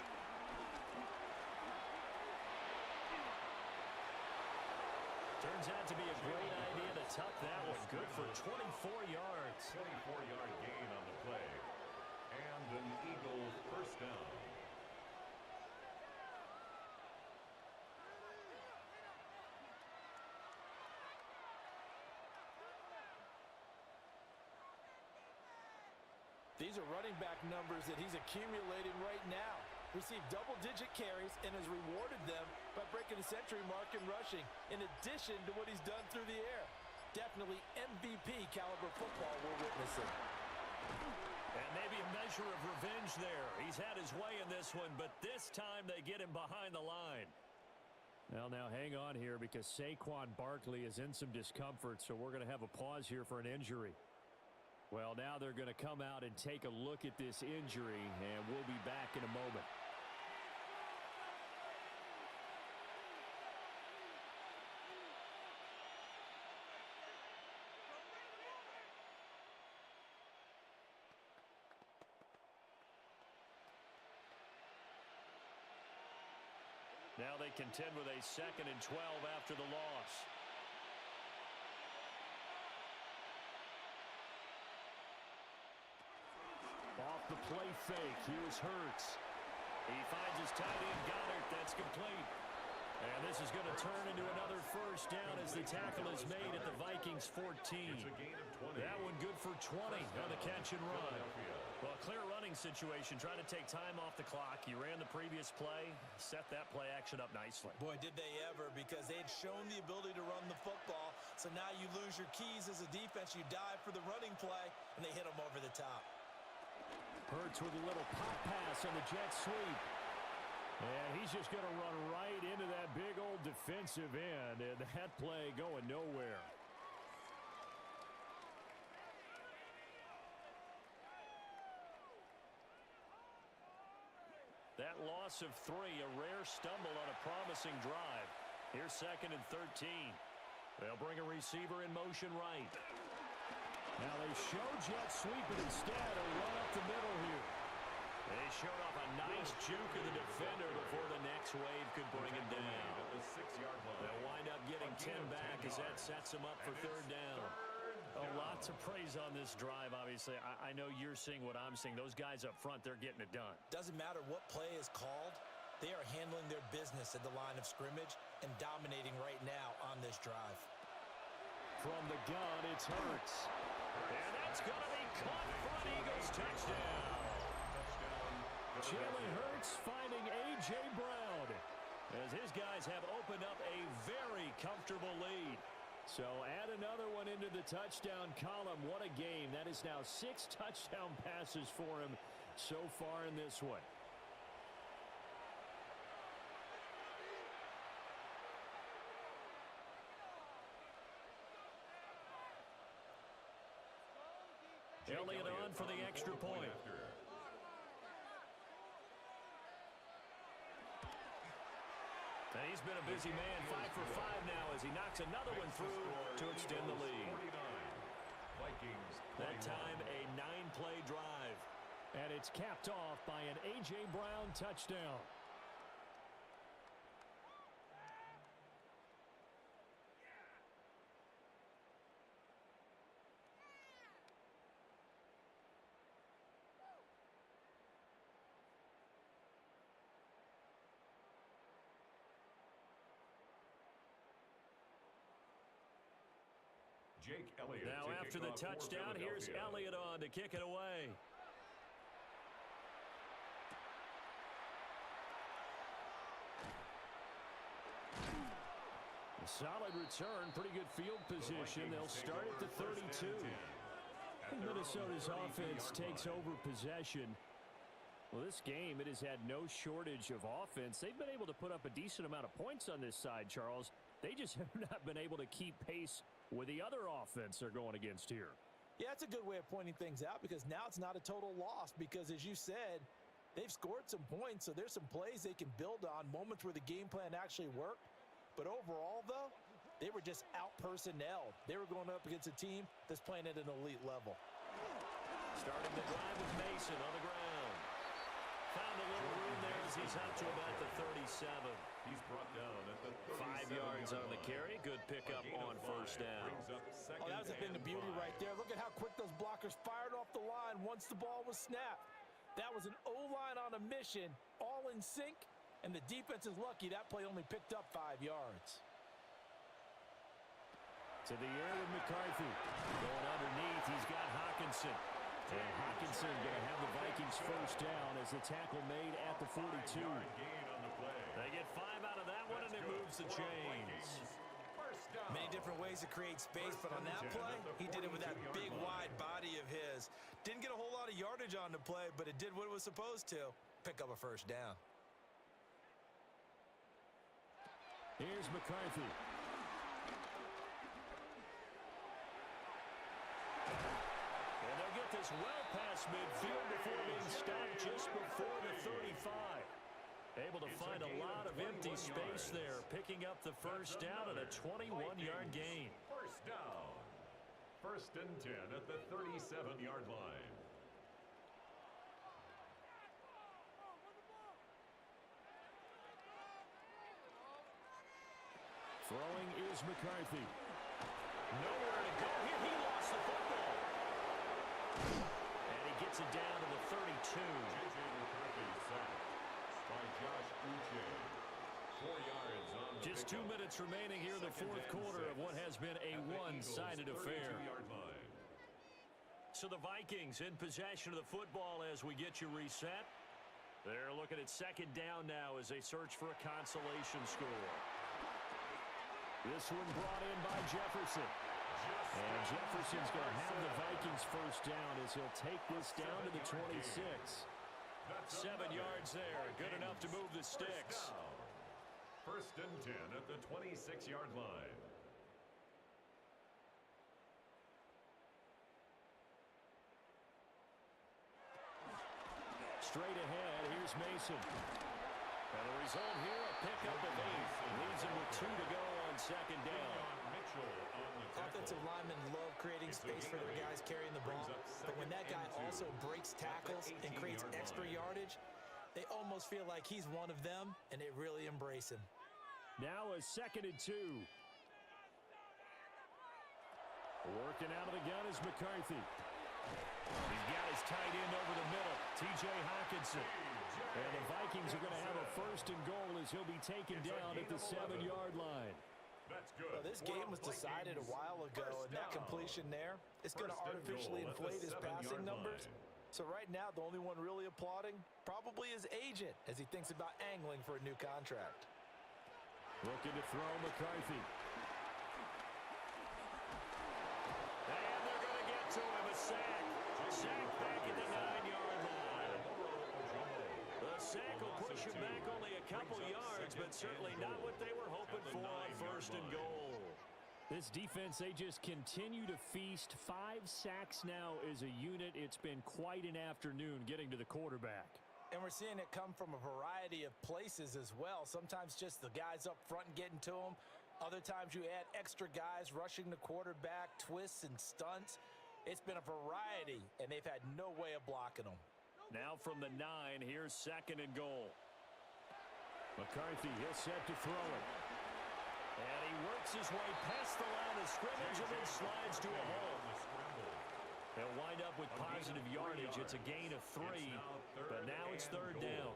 Turns out to be a great idea to tuck that one. Good for 24 yards. 24-yard gain on the play. And an Eagle first down. These are running back numbers that he's accumulating right now. Received double-digit carries and has rewarded them by breaking the century mark in rushing, in addition to what he's done through the air. Definitely MVP caliber football we're witnessing. And maybe a measure of revenge there. He's had his way in this one, but this time they get him behind the line. Well, now hang on here because Saquon Barkley is in some discomfort, so we're going to have a pause here for an injury. Well, now they're going to come out and take a look at this injury, and we'll be back in a moment. Now they contend with a 2nd and 12 after the loss. Off the play fake, here's Hurts. He finds his tight end, Goddard. That's complete. And this is going to turn into another first down as the tackle is made at the Vikings 14. That one good for 20 on the catch and run. Well, a clear running situation. Trying to take time off the clock. You ran the previous play, set that play action up nicely. Boy, did they ever, because they had shown the ability to run the football. So now you lose your keys as a defense. You dive for the running play, and they hit them over the top. Hurts with a little pop pass on the jet sweep. And he's just going to run right into that big old defensive end, and that play going nowhere. That loss of 3, a rare stumble on a promising drive. Here's 2nd and 13. They'll bring a receiver in motion right. Now they show jet sweep, but instead a run up the middle here. They showed off a nice juke of the defender before the next wave could bring him down. They'll wind up getting 10 back as that sets them up for 3rd down. Oh, lots of praise on this drive, obviously. I know you're seeing what I'm seeing. Those guys up front, they're getting it done. Doesn't matter what play is called. They are handling their business at the line of scrimmage and dominating right now on this drive. From the gun, it's And that's going to be caught for an Eagles touchdown. Touchdown, Jalen Hurts finding A.J. Brown as his guys have opened up a very comfortable lead. So add another one into the touchdown column. What a game. That is now 6 touchdown passes for him so far in this one. Elliott on for the extra point. And he's been a busy man, 5 for 5 now as he knocks another one through to extend the lead. That time a 9-play drive. And it's capped off by an A.J. Brown touchdown. Jake Elliott. Now after the touchdown, here's Elliott on to kick it away. A solid return, pretty good field position. They'll start at the 32. Minnesota's offense takes over possession. Well, this game, it has had no shortage of offense. They've been able to put up a decent amount of points on this side, Charles. They just have not been able to keep pace with the other offense they're going against here. Yeah, that's a good way of pointing things out because now it's not a total loss because, as you said, they've scored some points, so there's some plays they can build on, moments where the game plan actually worked. But overall, though, they were just out-personnelled. They were going up against a team that's playing at an elite level. Starting the drive with Mason on the ground. Found a little room there as he's up to about the 37. He's brought down at the 5 yards on the carry. Good pickup on first down. Oh, that was a thing of beauty right there. Look at how quick those blockers fired off the line once the ball was snapped. That was an O-line on a mission, all in sync, and the defense is lucky that play only picked up 5 yards. To the air with McCarthy. Going underneath, he's got Hawkinson. And Hawkinson going to have the Vikings first down as the tackle made at the 42. They get 5 out of that one, and it moves the chains. Many different ways to create space, but on that play, he did it with that big, wide body of his. Didn't get a whole lot of yardage on the play, but it did what it was supposed to, pick up a first down. Here's McCarthy. And they'll get this well past midfield before being stopped just before the 35. Able to find a lot of empty space there, picking up the first down and a 21-yard gain. First down. 1st and 10 at the 37-yard line. Throwing is McCarthy. Nowhere to go here. He lost the football. And he gets it down to the 32. J.J. McCarthy sacked by Josh Uche. 4 yards on the Just 2 minutes remaining here in the fourth quarter of what has been a one-sided affair. So the Vikings in possession of the football as we get you reset. They're looking at 2nd down now as they search for a consolation score. This one brought in by Jefferson. And Jefferson's going to have the Vikings first down as he'll take this down to the 26. 7 yards there. Good enough to move the sticks. 1st and 10 at the 26-yard line. Straight ahead, here's Mason. And the result here, a pickup of 8. Leaves him with 2 to go on 2nd down. Offensive linemen love creating space for their guys carrying the ball, but when that guy also breaks tackles and creates extra yardage, they almost feel like he's one of them, and they really embrace him. Now a 2nd and 2. Working out of the gun is McCarthy. He's got his tight end over the middle, T.J. Hawkinson. And the Vikings are going to have a 1st and goal as he'll be taken down at the 7-yard line. That's good. Well, this game was decided a while ago, and that completion there, it's going to artificially inflate his passing numbers. So right now, the only one really applauding, probably probably his agent as he thinks about angling for a new contract. Looking to throw McCarthy. And they're going to get to him. A sack. Sack back at the 9-yard line. The sack will push him back only a couple yards, but certainly not what they were hoping for on 1st and goal. This defense, they just continue to feast. 5 sacks now as a unit. It's been quite an afternoon getting to the quarterback. And we're seeing it come from a variety of places as well. Sometimes just the guys up front and getting to him. Other times you add extra guys rushing the quarterback, twists and stunts. It's been a variety, and they've had no way of blocking them. Now from the 9, here's 2nd and goal. McCarthy, he'll set to throw it. And he works his way past the line of scrimmage and then slides to a hole. They'll wind up with positive yardage. It's a gain of 3, but now it's 3rd down.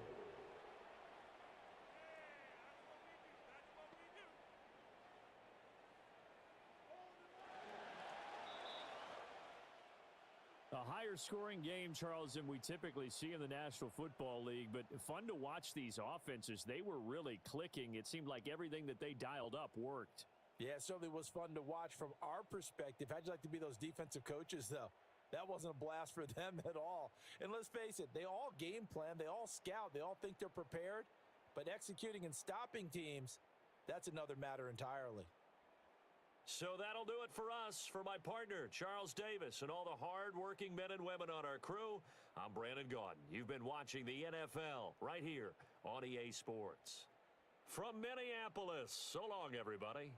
A higher-scoring game, Charles, than we typically see in the National Football League, but fun to watch these offenses. They were really clicking. It seemed like everything that they dialed up worked. Yeah, it certainly was fun to watch from our perspective. How'd you like to be those defensive coaches, though? That wasn't a blast for them at all. And let's face it, they all game plan, they all scout, they all think they're prepared, but executing and stopping teams, that's another matter entirely. So that'll do it for us. For my partner, Charles Davis, and all the hard-working men and women on our crew, I'm Brandon Gaudin. You've been watching the NFL right here on EA Sports. From Minneapolis, so long, everybody.